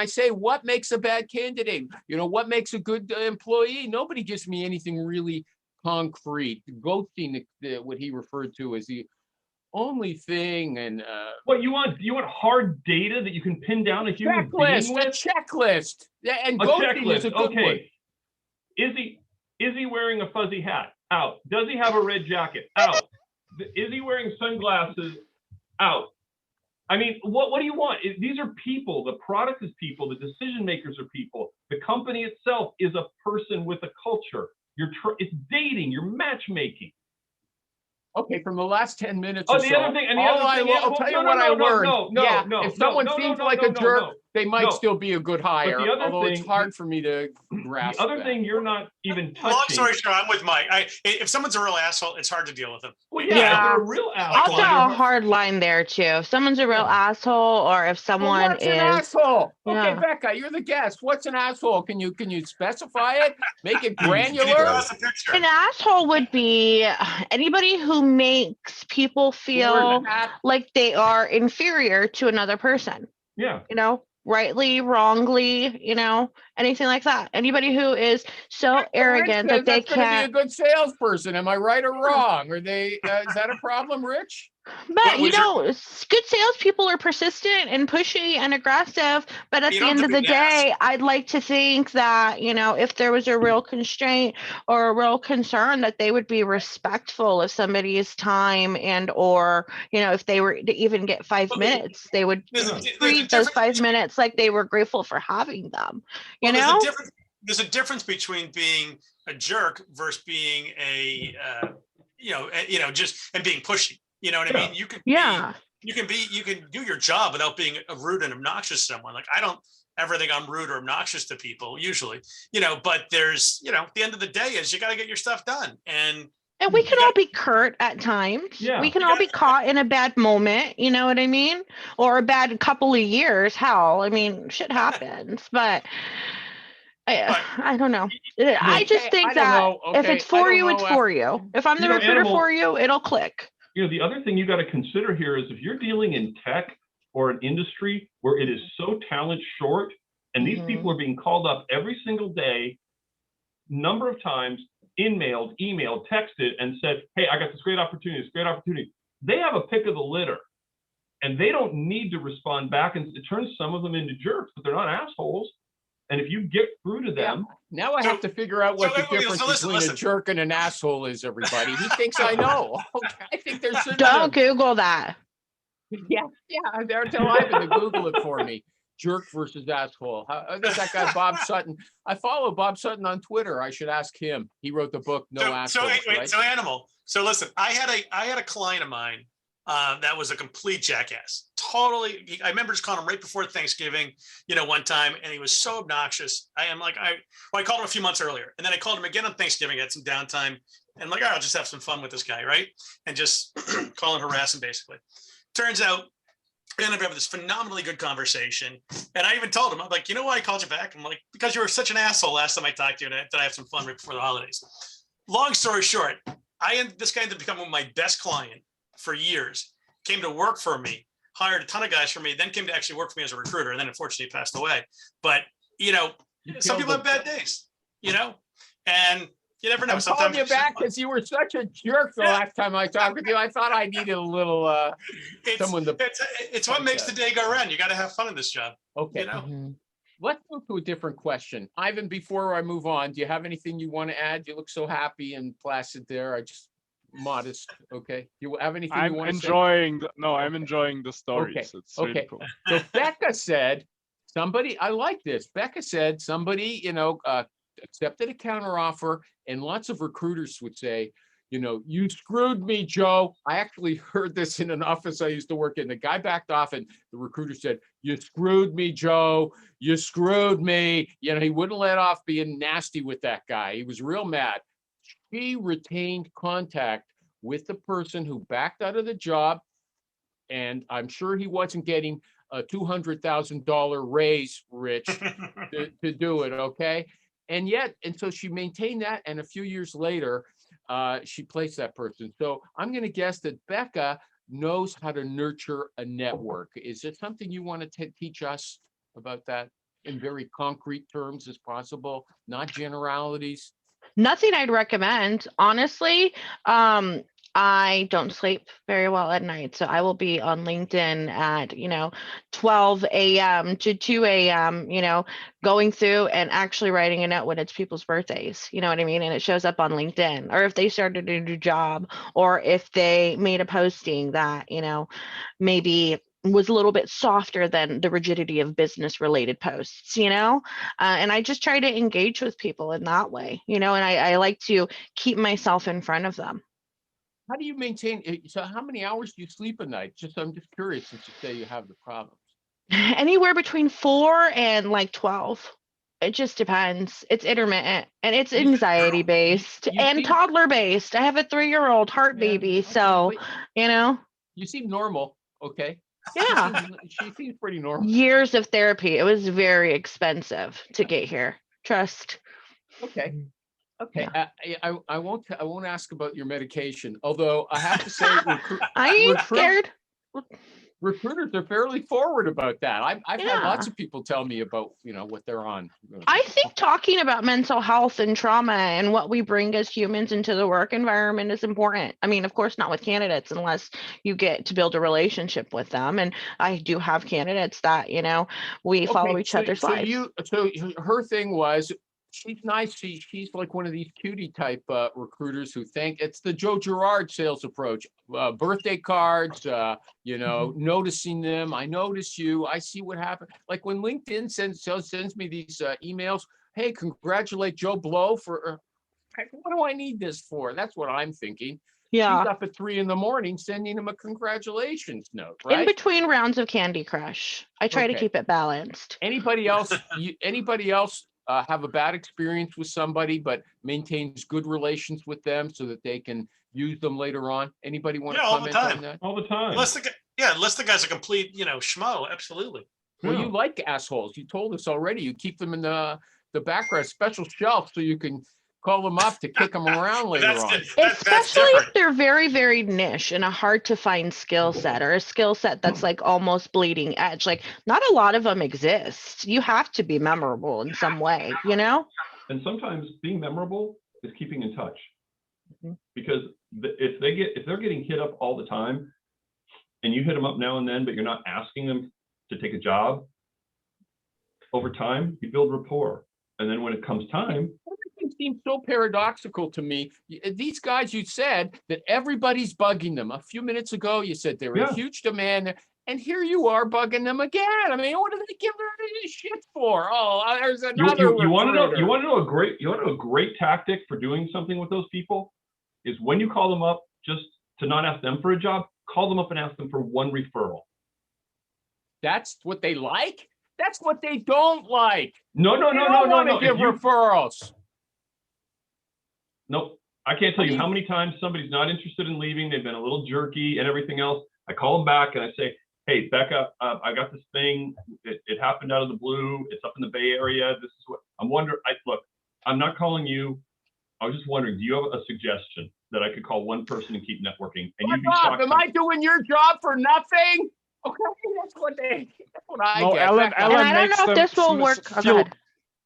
say what makes a bad candidate, you know, what makes a good employee, nobody gives me anything really concrete. Ghosting, what he referred to as the only thing, and What you want hard data that you can pin down a human checklist, being with? a checklist. Yeah, and A ghosting checklist. is a good one. Okay. Is he wearing a fuzzy hat? Out. Does he have a red jacket? Out. Is he wearing sunglasses? Out. I mean, what do you want? These are people. The product is people. The decision makers are people. The company itself is a person with a culture. It's dating. You're matchmaking. Okay, from the last 10 minutes Oh, or the so, other thing, and the all other I thing, will, I'll tell you what I learned. If someone seems like a jerk, they might still be a good hire, the other although it's thing- hard for me to grasp The other that. thing you're not even touching. Long story short, I'm with Mike. If someone's a real asshole, it's hard to deal with them. Well, Yeah. yeah, if they're a real I'll asshole. draw a hard line there too. If someone's a real asshole, or if Well, someone what's an is, asshole? Okay, Yeah. Becca, you're the guest. What's an asshole? Can you specify it? Make it Can you granular? draw us a picture? an asshole would be anybody who makes people Wearing feel the hat. like they are inferior to another person. Yeah. You know, rightly, wrongly, you know, anything like that. Anybody who is so arrogant that they That's going to be a can't. good salesperson. Am I right or wrong? Are they? Is that a problem, Rich? But you was your- know, good salespeople are persistent and pushy and aggressive. But at You the don't end have of to the be an ass. day, I'd like to think that, you know, if there was a real constraint or a real concern, that they would be respectful of somebody's time, and or, you know, if they were to even get 5 Well, minutes, they would There's a treat those difference 5 minutes like they were grateful for having them. You Well, know? there's a difference between being a jerk versus being a just and being pushy. You know what I mean? You can Yeah. you can do your job without being rude and obnoxious to someone. Like, I don't ever think I'm rude or obnoxious to people usually, but there's, at the end of the day is you got to get your stuff done. And we can all be curt at times. Yeah. We can all be caught in a bad moment, you know what I mean? Or a bad couple of years. Hell, I mean, shit happens. But I don't know. I just think that if it's for you, it's for you. If I'm the recruiter for you, it'll click. The other thing you got to consider here is if you're dealing in tech or an industry where it is so talent short, and these people are being called up every single day, number of times, emailed, texted, and said, hey, I got this great opportunity, They have a pick of the litter, and they don't need to respond back. And it turns some of them into jerks, but they're not assholes. And if you get through to them. Now I have to figure out what the difference between a jerk and an asshole is, everybody. He thinks I know. Okay, I think there's Don't Google that. Yeah, tell Ivan to Google it for me. Jerk versus asshole. There's that guy Bob Sutton. I follow Bob Sutton on Twitter. I should ask him. He wrote the book No Assholes. Right? So Animal. So listen, I had a client of mine that was a complete jackass. Totally. I remember just calling him right before Thanksgiving, one time, and he was so obnoxious. I called him a few months earlier, and then I called him again on Thanksgiving. I had some downtime, and I'm like, all right, I'll just have some fun with this guy, right? And just call him, harass him, basically. Turns out, we ended up having this phenomenally good conversation, and I even told him, I'm like, you know why I called you back? I'm like, because you were such an asshole last time I talked to you, and I have some fun right before the holidays. Long story short, this guy ended up becoming one of my best client for years. Came to work for me, hired a ton of guys for me, then came to actually work for me as a recruiter, and then unfortunately passed away. But some people have bad days, and you never know. I'm calling you back because you were such a jerk the last time I talked with you. I thought I needed a little someone to. It's what makes the day go around. You got to have fun in this job. Okay. Let's move to a different question. Ivan, before I move on, do you have anything you want to add? You look so happy and placid there. I just modest. Okay. You have anything you I'm want to say? enjoying I'm Okay. enjoying the stories. Okay. It's really Okay. cool. So Beckah said, somebody, I like this. Beckah said somebody, accepted a counteroffer, and lots of recruiters would say, you screwed me, Joe. I actually heard this in an office I used to work in. The guy backed off, and the recruiter said, you screwed me, Joe. You screwed me. He wouldn't let off being nasty with that guy. He was real mad. She retained contact with the person who backed out of the job, and I'm sure he wasn't getting a $200,000 raise, Rich, to do it, okay? And so she maintained that, and a few years later, she placed that person. So I'm going to guess that Beckah knows how to nurture a network. Is it something you want to teach us about that in very concrete terms as possible, not generalities? Nothing I'd recommend, honestly. I don't sleep very well at night, so I will be on LinkedIn at 12 a.m. to 2 a.m. Going through and actually writing a note when it's people's birthdays. You know what I mean? And it shows up on LinkedIn, or if they started a new job, or if they made a posting that maybe was a little bit softer than the rigidity of business related posts, and I just try to engage with people in that way, and I like to keep myself in front of them. How do you maintain? So how many hours do you sleep a night? I'm just curious, since you say you have the problems. Anywhere between 4 and like 12. It just depends. It's intermittent, and it's anxiety based and toddler based. I have a 3-year-old heart baby, okay, so you seem normal. Okay. Yeah. She seems pretty normal. Years of therapy. It was very expensive to get here. Trust. Okay. Okay. Yeah. I won't ask about your medication, although I have to say, I ain't scared. Recruiters are fairly forward about that. I've had lots of people tell me about what they're on. I think talking about mental health and trauma and what we bring as humans into the work environment is important. I mean, of course, not with candidates unless you get to build a relationship with them. And I do have candidates that we follow each other's lives. So her thing was, she's nice. She's like one of these cutie type recruiters who think it's the Joe Girard sales approach. Birthday cards, noticing them. I notice you. I see what happened. Like when LinkedIn sends me these emails. Hey, congratulate Joe Blow for. What do I need this for? That's what I'm thinking. Yeah. She's up at 3 a.m. sending him a congratulations note, right? In between rounds of Candy Crush. I try to keep it balanced. Anybody else? Have a bad experience with somebody, but maintains good relations with them so that they can use them later on? Anybody want to comment on that? All the time. Unless the guy's a complete, schmo. Absolutely. Well, you like assholes. You told us already. You keep them in the background, special shelf, so you can call them up to kick them around later on. Especially if they're very, very niche and a hard to find skill set, or a skill set that's like almost bleeding edge. Like not a lot of them exist. You have to be memorable in some way, And sometimes being memorable is keeping in touch, because if they're getting hit up all the time, and you hit them up now and then, but you're not asking them to take a job, over time you build rapport, and then when it comes time. Everything seems so paradoxical to me. These guys, you said that everybody's bugging them. A few minutes ago, you said they're in huge demand, and here you are bugging them again. I mean, what do they give her this shit for? Oh, there's another. You want to know a great tactic for doing something with those people is when you call them up, just to not ask them for a job, call them up and ask them for one referral. That's what they like. That's what they don't like. No. Give referrals. Nope. I can't tell you how many times somebody's not interested in leaving. They've been a little jerky and everything else. I call them back and I say, hey, Beckah, I got this thing. It happened out of the blue. It's up in the Bay Area. This is what I'm wondering. Look, I'm not calling you. I was just wondering, do you have a suggestion that I could call one person and keep networking? And you'd be shocked. Am I doing your job for nothing? Okay, that's what I get. Ellen I don't know if this will work.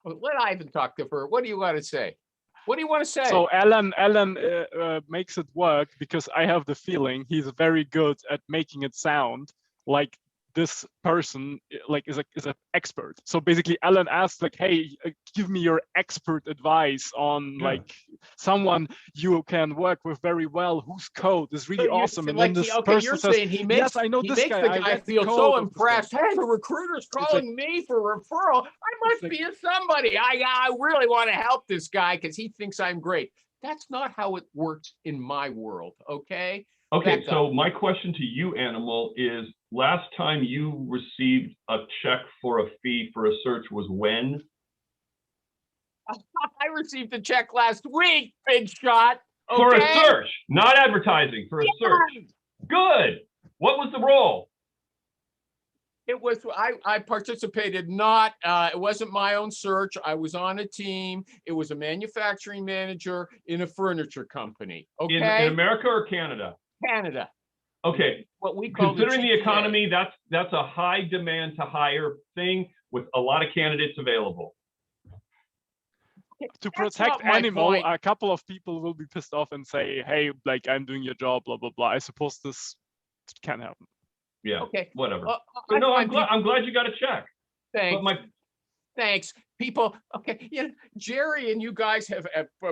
Let Ivan talk to her. What do you want to say? What do you want to say? So Ellen makes it work because I have the feeling he's very good at making it sound like this person like is an expert. So basically Ellen asked like, hey, give me your expert advice on like someone you can work with very well, whose code is really awesome. And then this person says, yes, I know this guy. The guy feel so impressed. Hey, the recruiter's calling me for a referral. I must be a somebody. I really want to help this guy because he thinks I'm great. That's not how it works in my world, okay? Okay, so my question to you, Animal, is last time you received a check for a fee for a search was when? I received a check last week, big shot. Okay? For a search, not advertising, for a search. Good. What was the role? It was, I participated not, it wasn't my own search. I was on a team. It was a manufacturing manager in a furniture company, okay? In America or Canada? Canada. Okay. What we call considering the economy, that's a high demand to hire thing with a lot of candidates available. To protect Animal, a couple of people will be pissed off and say, hey, like, I'm doing your job, blah, blah, blah. I suppose this can happen. Yeah, okay, whatever. But no, I'm glad you got a check. Thanks. But Thanks. People, okay, you know, Jerry and you guys have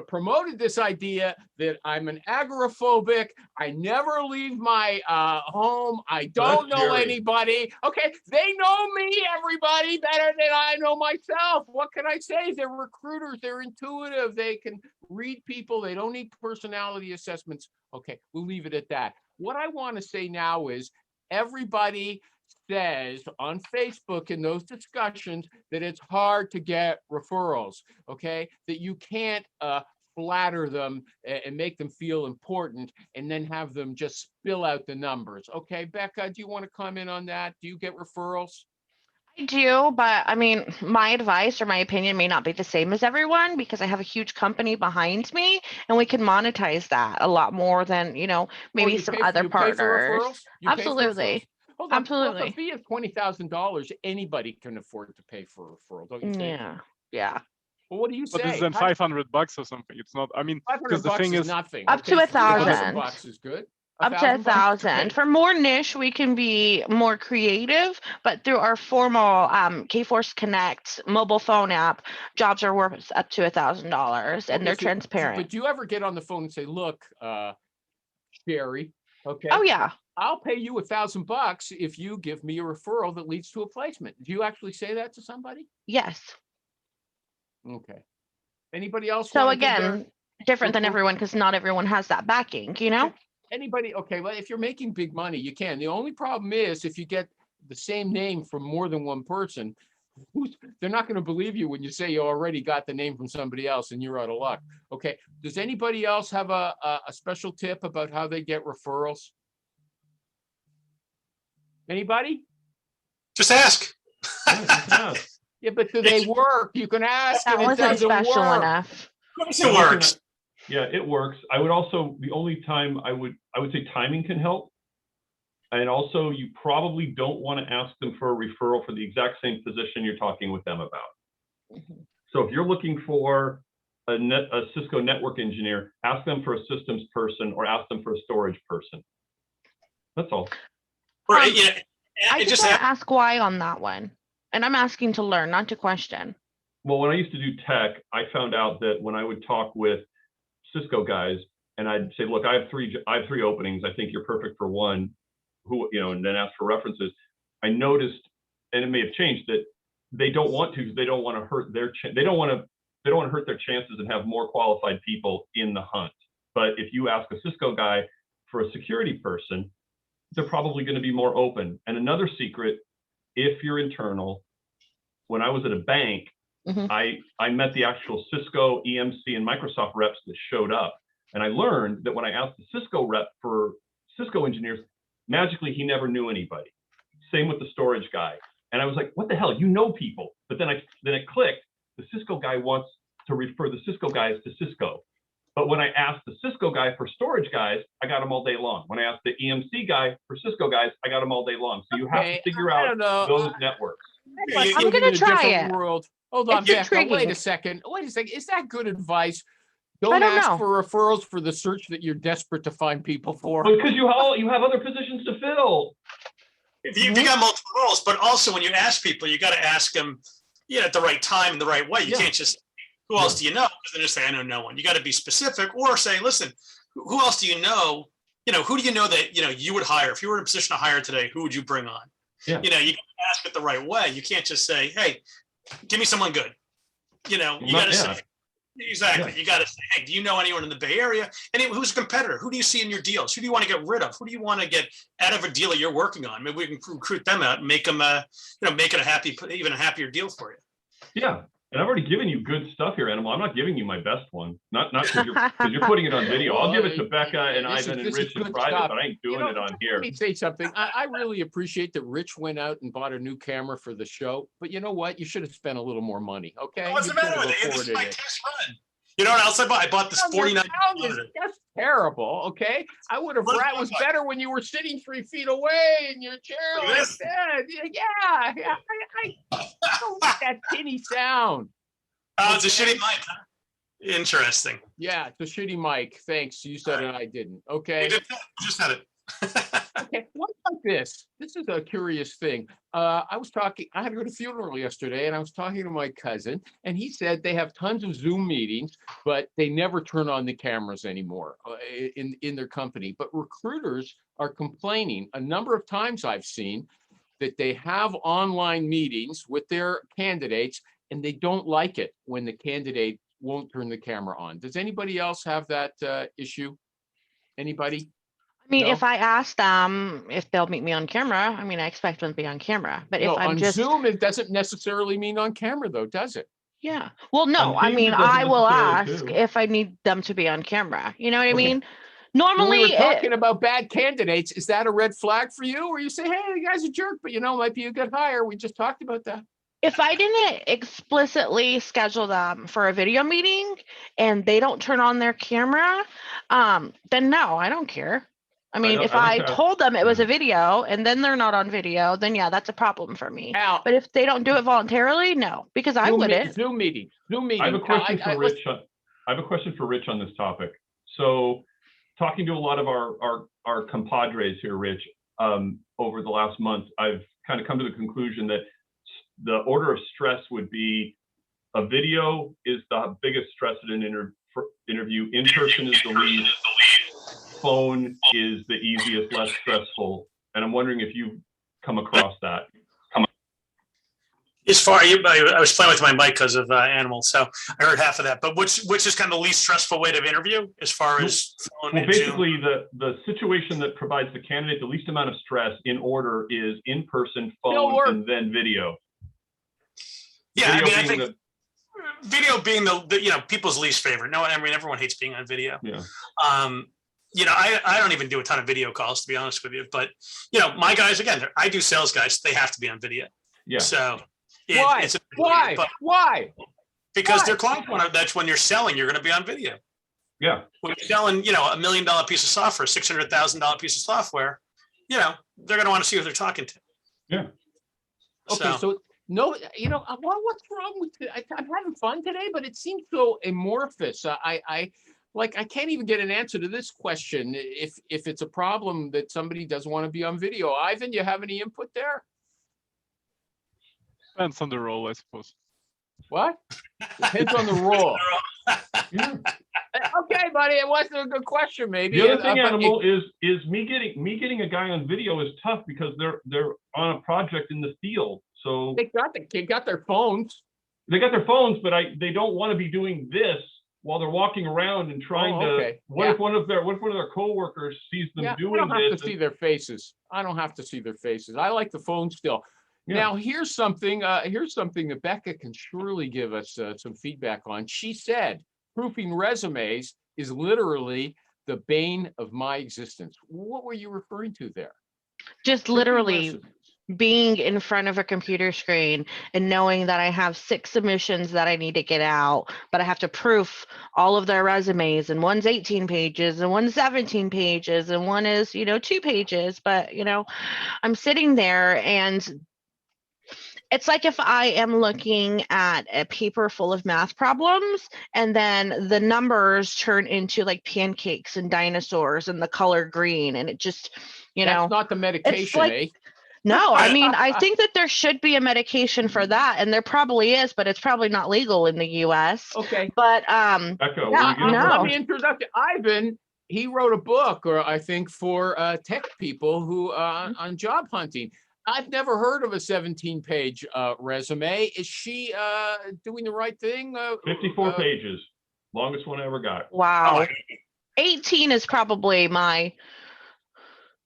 promoted this idea that I'm an agoraphobic. I never leave my home. I don't know anybody. Okay, they know me, everybody, better than I know myself. What can I say? They're recruiters. They're intuitive. They can read people. They don't need personality assessments. Okay, we'll leave it at that. What I want to say now is everybody says on Facebook in those discussions that it's hard to get referrals, okay? That you can't flatter them and make them feel important and then have them just spill out the numbers. Okay, Beckah, do you want to comment on that? Do you get referrals? I do, but I mean, my advice or my opinion may not be the same as everyone because I have a huge company behind me and we can monetize that a lot more than, you know, maybe some other partners. Absolutely. Hold on. Absolutely. Well, if a fee of $20,000, anybody can afford to pay for a referral, don't you think? Yeah. Well, what do you say? But this is then $500 or something. It's not. I mean, because the thing is nothing. Up to $1,000. $1,000 is good. Up to $1,000. For more niche, we can be more creative, but through our formal Kforce Connect mobile phone app, jobs are worth up to $1,000, and they're transparent. But do you ever get on the phone and say, "Look, Sherry, okay? Oh yeah. I'll pay you $1,000 if you give me a referral that leads to a placement." Do you actually say that to somebody? Yes. Okay. Anybody else? So again, different than everyone because not everyone has that backing, you know? Anybody? Okay, well, if you're making big money, you can. The only problem is if you get the same name from more than one person, they're not going to believe you when you say you already got the name from somebody else and you're out of luck. Okay. Does anybody else have a special tip about how they get referrals? Anybody? Just ask. Yeah, but do they work? You can ask that and it doesn't special work. Enough. Of course it works. Yeah, it works. I would also, the only time I would say timing can help. And also you probably don't want to ask them for a referral for the exact same position you're talking with them about. So if you're looking for a Cisco network engineer, ask them for a systems person or ask them for a storage person. That's all. Right. Yeah. I just want to ask why on that one. And I'm asking to learn, not to question. Well, when I used to do tech, I found out that when I would talk with Cisco guys and I'd say, look, I have three openings. I think you're perfect for one, and then ask for references. I noticed, and it may have changed, that they don't want to because they don't want to hurt their they don't want to hurt their chances and have more qualified people in the hunt. But if you ask a Cisco guy for a security person, they're probably going to be more open. And another secret, if you're internal, when I was at a bank, I met the actual Cisco, EMC, and Microsoft reps that showed up. And I learned that when I asked the Cisco rep for Cisco engineers, magically he never knew anybody. Same with the storage guy. And I was like, what the hell? You know people. But then it clicked. The Cisco guy wants to refer the Cisco guys to Cisco. But when I asked the Cisco guy for storage guys, I got them all day long. When I asked the EMC guy for Cisco guys, I got them all day long. So you have to figure out those networks. I'm going to try it. World. Hold on, Beckah, wait a second. Is that good advice? Don't ask for referrals for the search that you're desperate to find people for. Because you have other positions to fill. if you got multiple roles, but also when you ask people, you got to ask them, at the right time and the right way. You can't just, who else do you know? Because then just say, I know no one. You got to be specific, or say, listen, who else do you know? Who do you know that, you would hire? If you were in a position to hire today, who would you bring on? Yeah. You got to ask it the right way. You can't just say, hey, give me someone good. You got to say, exactly. Yeah. You got to say, hey, do you know anyone in the Bay Area? Who's a competitor? Who do you see in your deals? Who do you want to get rid of? Who do you want to get out of a deal that you're working on? Maybe we can recruit them out and make them, make it even a happier deal for you. Yeah. And I've already given you good stuff here, Animal. I'm not giving you my best one, not because you're putting it on video. I'll give it to Beckah and Ivan and Rich in private, but I ain't doing it on here. Let me say something. I really appreciate that Rich went out and bought a new camera for the show, but you know what? You should have spent a little more money. Okay. What's the matter with it? This is my test run. You know what else I bought? I bought this 49. That's terrible. Okay. I would have it was better when you were sitting 3 feet away in your chair like that. Yeah. I don't like that tinny sound. Oh, it's a shitty mic, huh? Interesting. Yeah, it's a shitty mic. Thanks. You said it, I didn't. Okay. You just said it. Okay. What about this? This is a curious thing. I had to go to a funeral yesterday, and I was talking to my cousin, and he said they have tons of Zoom meetings, but they never turn on the cameras anymore in their company. But recruiters are complaining a number of times I've seen that they have online meetings with their candidates, and they don't like it when the candidate won't turn the camera on. Does anybody else have that issue? Anybody? I mean, No? if I ask them if they'll meet me on camera, I mean, I expect them to be on camera. But if I'm on just Zoom, it doesn't necessarily mean on camera, though, does it? Yeah. Well, no, On I Teams, mean, it doesn't I will necessarily ask too. if I need them to be on camera. You know what I Okay. mean? When Normally, we were talking about bad candidates, is that a red flag for you? Or you say, hey, the guy's a jerk, but might be a good hire. We just talked about that. if I didn't explicitly schedule them for a video meeting and they don't turn on their camera, then no, I don't care. I mean, if I told them it was a video and then they're not on video, then yeah, that's a problem for me. Al, But if they don't do it voluntarily, no, because I wouldn't. Zoom meeting. I have a question for Rich. I have a question for Rich on this topic. So, talking to a lot of our compadres here, Rich, over the last month, I've kind of come to the conclusion that the order of stress would be a video is the biggest stress at an interview. In person is the least. Phone is the easiest, less stressful. And I'm wondering if you've come across that. I was playing with my mic because of animals, so I heard half of that. But which is kind of the least stressful way to interview as far as phone and basically Zoom? the situation that provides the candidate the least amount of stress in order is in person, phone, and then video. Yeah, video I think video being the people's least favorite. No, I mean everyone hates being on video. Yeah. I don't even do a ton of video calls, to be honest with you. But my guys, again, I do sales guys. They have to be on video. Yeah. So why? Because their clients want to. That's when you're selling. You're going to be on video. Yeah. When you're selling, $1 million piece of software, $600,000 piece of software, they're going to want to see who they're talking to. Yeah. Okay. So no, what's wrong with it? I'm having fun today, but it seems so amorphous. I can't even get an answer to this question. If it's a problem that somebody doesn't want to be on video, Ivan, you have any input there? Depends on the role, I suppose. What? Depends on the role. Yeah. Okay, buddy, it wasn't a good question. Maybe the other thing, Animal, is me getting a guy on video is tough because they're on a project in the field. So they got their phones. They got their phones, but they don't want to be doing this while they're walking around and trying to. What if one of their coworkers sees them doing this? I don't have to see their faces. I don't have to see their faces. I like the phone still. Yeah. Now here's something that Beckah can surely give us some feedback on. She said proofing resumes is literally the bane of my existence. What were you referring to there? Just literally being in front of a computer screen and knowing that I have 6 submissions that I need to get out, but I have to proof all of their resumes, and one's 18 pages and one's 17 pages and one is, 2 pages, but I'm sitting there and it's like if I am looking at a paper full of math problems and then the numbers turn into like pancakes and dinosaurs and the color green, and it just, That's not the medication, eh? No, I mean, I think that there should be a medication for that, and there probably is, but it's probably not legal in the US. Okay. But Beckah, yeah, were you gonna- Let no. me introduce you. Ivan, he wrote a book, or I think for tech people who on job hunting. I've never heard of a 17-page resume. Is she doing the right thing? 54 pages, longest one I ever got. Wow. 18 is probably my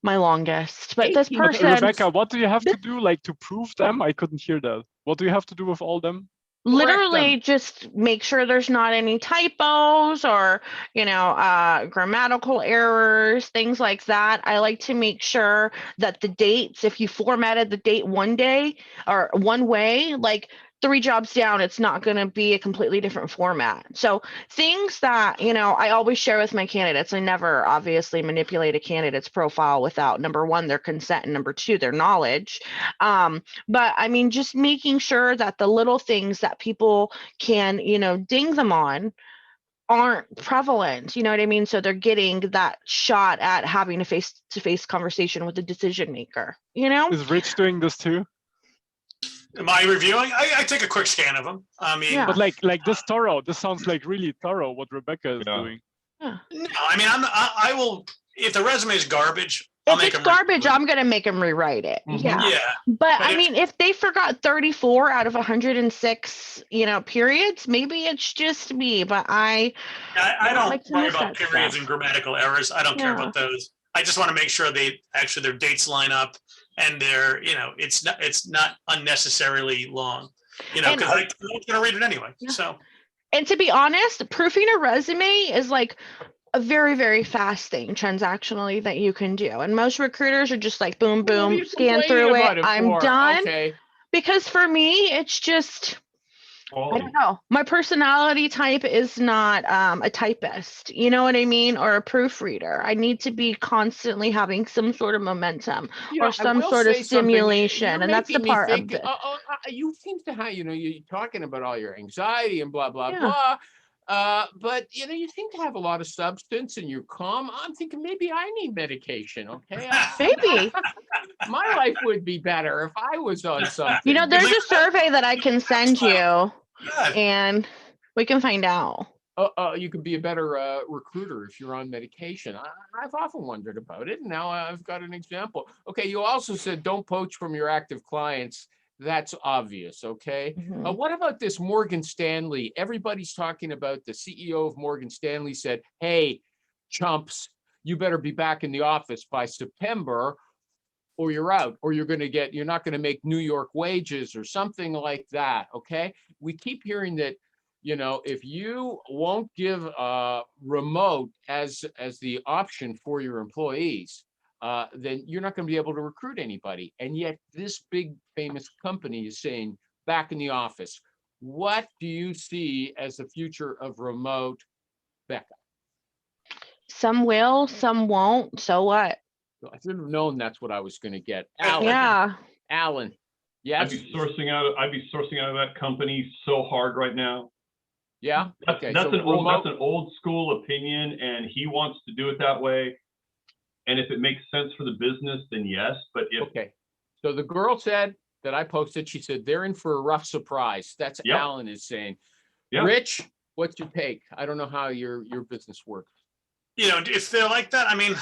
longest. But this 18. person Rebecca, what do you have to do, like, to prove them? I couldn't hear that. What do you have to do with all them? literally just make sure there's not any typos or, grammatical errors, things like that. I like to make sure that the dates, if you formatted the date one day or one way, like 3 jobs down, it's not going to be a completely different format. So things that, I always share with my candidates. I never obviously manipulate a candidate's profile without, number 1, their consent, and number 2, their knowledge. But I mean, just making sure that the little things that people can, ding them on aren't prevalent. You know what I mean? So they're getting that shot at having a face-to-face conversation with a decision maker, Is Rich doing this too? Am I reviewing? I take a quick scan of them. I mean, Yeah. But like this thorough, this sounds like really thorough what Rebecca is doing. no, I mean, I will, if the resume is garbage, I'll If make it's them garbage, I'm going to make them rewrite it. Mhm. Yeah. Yeah. But But I if- mean, if they forgot 34 out of 106, periods, maybe it's just me, but I I don't like to worry miss about that periods stuff. and grammatical errors. I don't care about those. I just want to make sure their dates line up and they're, it's not unnecessarily long, And- because I'm going to read it anyway. Yeah. So And to be honest, proofing a resume is like a very, very fast thing transactionally that you can do. And most recruiters are just like, boom, What are boom, you scan complaining through about it. I'm for? done. Okay. Because for me, it's just, I Quality. don't know. My personality type is not a typist, you know what I mean? Or a proofreader. I need to be constantly having some sort of momentum or I some will sort of say something. stimulation. You're And that's the making me part think, of it. you seem to have, you're talking about all your anxiety and blah, blah, Yeah. blah. But you seem to have a lot of substance and you're calm. I'm thinking maybe I need medication. Okay. Maybe. My life would be better if I was on something. There's a survey that I can send you yeah, and we can find out. You could be a better recruiter if you're on medication. I've often wondered about it. And now I've got an example. Okay. You also said don't poach from your active clients. That's obvious. Okay. Mhm. What about this Morgan Stanley? Everybody's talking about the CEO of Morgan Stanley said, hey, chumps, you better be back in the office by September or you're out, or you're not going to make New York wages or something like that. Okay. We keep hearing that, if you won't give remote as the option for your employees, then you're not going to be able to recruit anybody. And yet this big famous company is saying back in the office. What do you see as the future of remote, Beckah? Some will, some won't. So what? I should have known that's what I was going to get. Alan. Yeah. Alan. Yes. I'd be sourcing out of that company so hard right now. Yeah. That's, Okay. that's so an old school opinion, and he wants to do it that way. And if it makes sense for the business, then yes. But if Okay. So the girl said that I posted, she said they're in for a rough surprise. That's Yep. Alan is saying. Yep. Rich, what's your take? I don't know how your business works. if they're like that, I mean,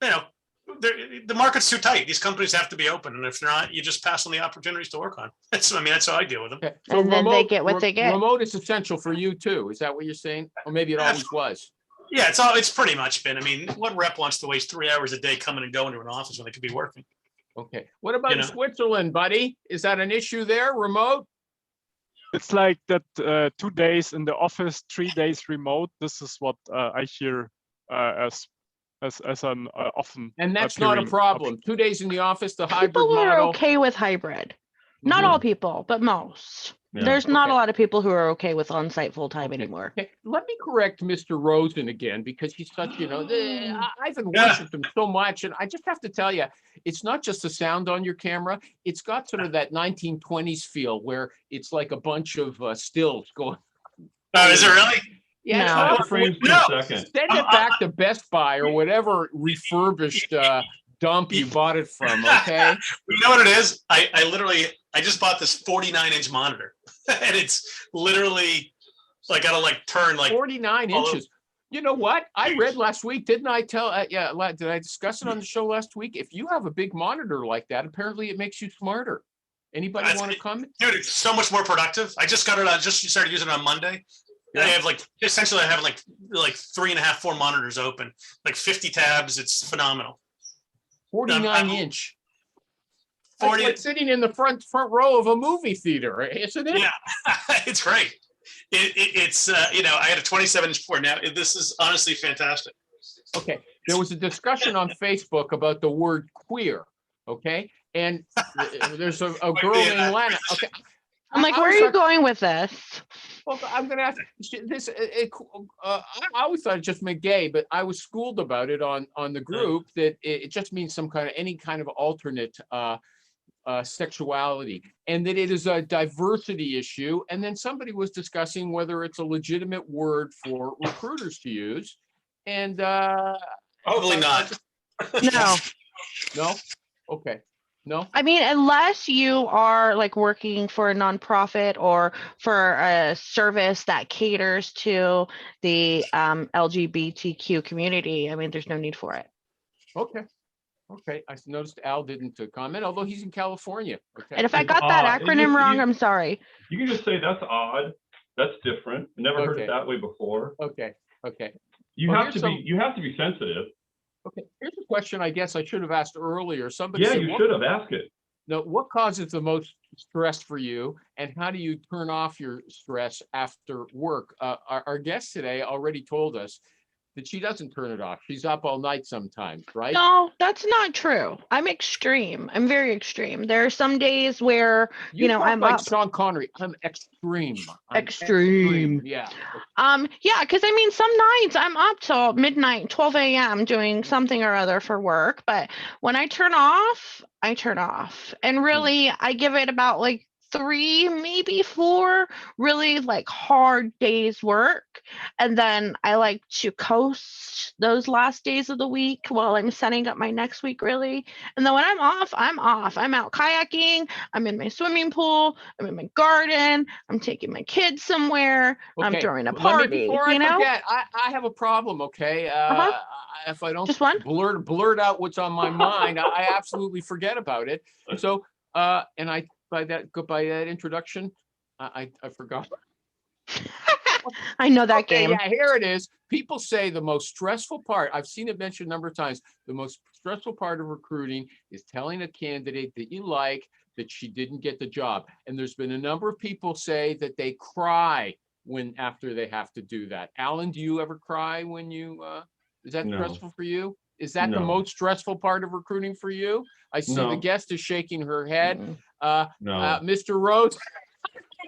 the market's too tight. These companies have to be open. And if they're not, you just pass on the opportunities to work on. That's how I deal with them. Okay. And then they get what they get. Remote is essential for you too. Is that what you're saying? Or maybe it always was. Yeah, it's pretty much been. I mean, what rep wants to waste 3 hours a day coming and going to an office when they could be working? Okay. What about You know. Switzerland, buddy? Is that an issue there? Remote? It's like that 2 days in the office, 3 days remote. This is what I hear as an often. And that's not a appearing problem. option. 2 days in the office, the hybrid People are model. okay with hybrid. Not Mhm. all people, but most. Yeah. There's not Okay. a lot of people who are okay with on-site full-time anymore. Okay, let me correct Mr. Rosen again, because he's such, I've Yeah. worshipped him so much. And I just have to tell you, it's not just the sound on your camera. It's got sort of that 1920s feel where it's like a bunch of stills going. Oh, is it really? Yeah, it's No. not- frames No. per second. Send it back to Best Buy or whatever refurbished dump you bought it from, okay? You know what it is? I just bought this 49-inch monitor, and it's literally like gotta like turn like 49 inches. You know what? I read last week, didn't I tell? Did I discuss it on the show last week? If you have a big monitor like that, apparently it makes you smarter. Anybody want to comment? Dude, it's so much more productive. I just got it on, just started using it on Monday. Yeah. I have like, essentially I have like 3.5, 4 monitors open, like 50 tabs. It's phenomenal. 49 inch. 40 That's like sitting in the front row of a movie theater, isn't it? Yeah, it's great. It's you know, I had a 27-inch before. Now this is honestly fantastic. Okay, there was a discussion on Facebook about the word queer. Okay, and there's a girl named Lana. Okay, I'm like, where are you going with this? Well, I'm going to ask this. I always thought it just meant gay, but I was schooled about it on the group that it just means any kind of alternate sexuality, and that it is a diversity issue. And then somebody was discussing whether it's a legitimate word for recruiters to use, and Probably not. No. Okay. No. I mean, unless you are like working for a nonprofit or for a service that caters to the LGBTQ community, I mean, there's no need for it. Okay. I noticed Al didn't comment, although he's in California. Okay. And if I got that acronym wrong, I'm sorry. You can just say that's odd. That's different. I never heard it that way before. Okay. You have to be sensitive. Okay. Here's a question I guess I should have asked earlier. Somebody Yeah, said, you should have asked it. No, what causes the most stress for you, and how do you turn off your stress after work? Our guest today already told us that she doesn't turn it off. She's up all night sometimes, right? No, that's not true. I'm extreme. I'm very extreme. There are some days where, you know, I'm like up. Sean Connery. I'm extreme. Extreme. Yeah. Yeah, because I mean, some nights I'm up till midnight, 12 a.m. doing something or other for work. But when I turn off, I turn off. And really, I give it about like 3, maybe 4 really like hard days work, and then I like to coast those last days of the week while I'm setting up my next week, really. And then when I'm off, I'm out kayaking, I'm in my swimming pool, I'm in my garden, I'm taking my kids somewhere, I'm throwing a party. Before I forget, I have a problem. Okay, if I don't just one blurt out what's on my mind, I absolutely forget about it. So and I by that introduction, I forgot. I know that game. Yeah, here it is. People say the most stressful part, I've seen it mentioned a number of times, the most stressful part of recruiting is telling a candidate that you like that she didn't get the job. And there's been a number of people say that they cry after they have to do that. Alan, do you ever cry when you, is that stressful for you? Is that the most stressful part of recruiting for you? I see the guest is shaking her head. Mr. Rose.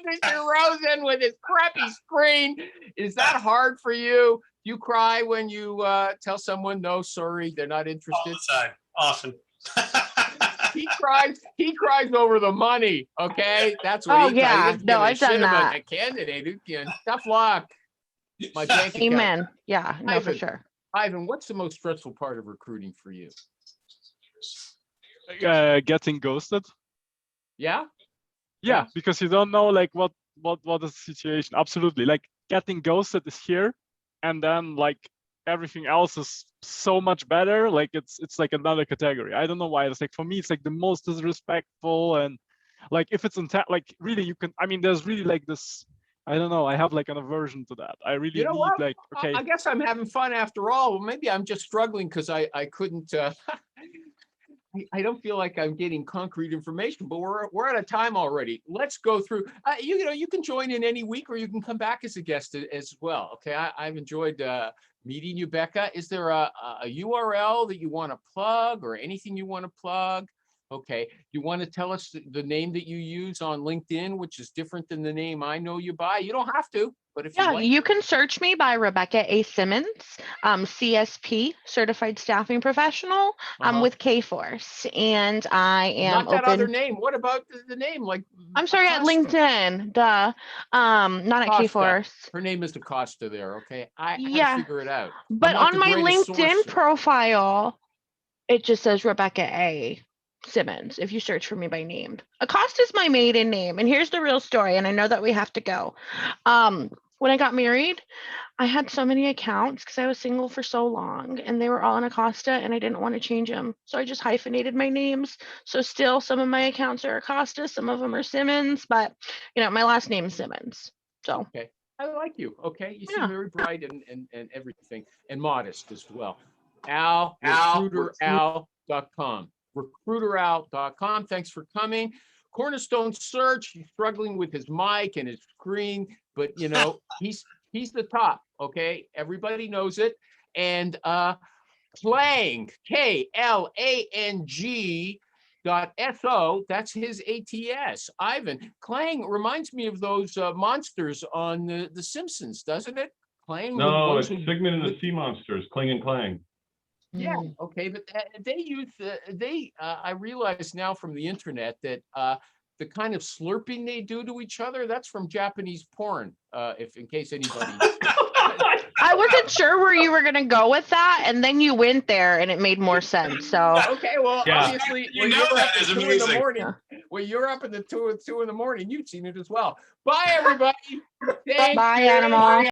Mr. Rosen with his crappy screen. Is that hard for you? Do you cry when you tell someone, no, sorry, they're not interested? All the time, often. He cries over the money. Okay, that's what he cries. No, I've done that. A candidate, tough luck. My bank account. Amen. Yeah, no, Ivan, for sure. Ivan, what's the most stressful part of recruiting for you? Getting ghosted. Yeah, because you don't know like what is the situation. Absolutely, like getting ghosted is here, and then like everything else is so much better. Like it's like another category. I don't know why. It's like for me, it's like the most disrespectful, and like if it's like really you can. I mean, there's really like this. I don't know. I have like an aversion to that. I really need like okay. I guess I'm having fun after all. Well, maybe I'm just struggling because I couldn't. I don't feel like I'm getting concrete information, but we're out of time already. Let's go through. You can join in any week, or you can come back as a guest as well. Okay, I've enjoyed meeting you, Beckah. Is there a URL that you want to plug, or anything you want to plug? Okay, you want to tell us the name that you use on LinkedIn, which is different than the name I know you by. You don't have to. But if you can search me by Beckah Simmons, CSP, Certified Staffing Professional. I'm with K-Force, and I am not that other name. What about the name? Like I'm sorry, at LinkedIn. Duh. Not at K-Force. Her name is Acosta there. Okay, I had to figure it out. But on my LinkedIn profile, It just says Rebecca A. Simmons if you search for me by name. Acosta's my maiden name. And here's the real story. And I know that we have to go. When I got married, I had so many accounts because I was single for so long and they were all in Acosta and I didn't want to change them. So I just hyphenated my names. So still some of my accounts are Acosta, some of them are Simmons, but my last name is Simmons. So Okay. I like you. Okay. You Yeah. seem very bright and everything and modest as well. recruiteral.com. recruiteral.com. Thanks for coming. Cornerstone Search, he's struggling with his mic and his screen, but he's the top. Okay. Everybody knows it. And Klang, KLANG.SO, that's his ATS. Ivan, Klang reminds me of those monsters on the Simpsons, doesn't it? Klang. No, it's Figment and the Sea Monsters, Cling and Clang. Yeah, okay, but they use I realize now from the internet that the kind of slurping they do to each other, that's from Japanese porn, if in case anybody. I wasn't sure where you were going to go with that, and then you went there, and it made more sense. So Okay, well, Yeah. obviously, You know that is amazing. When you're up in the two in the morning, you've seen it as well. Bye, everybody. Thank bye, you. animal.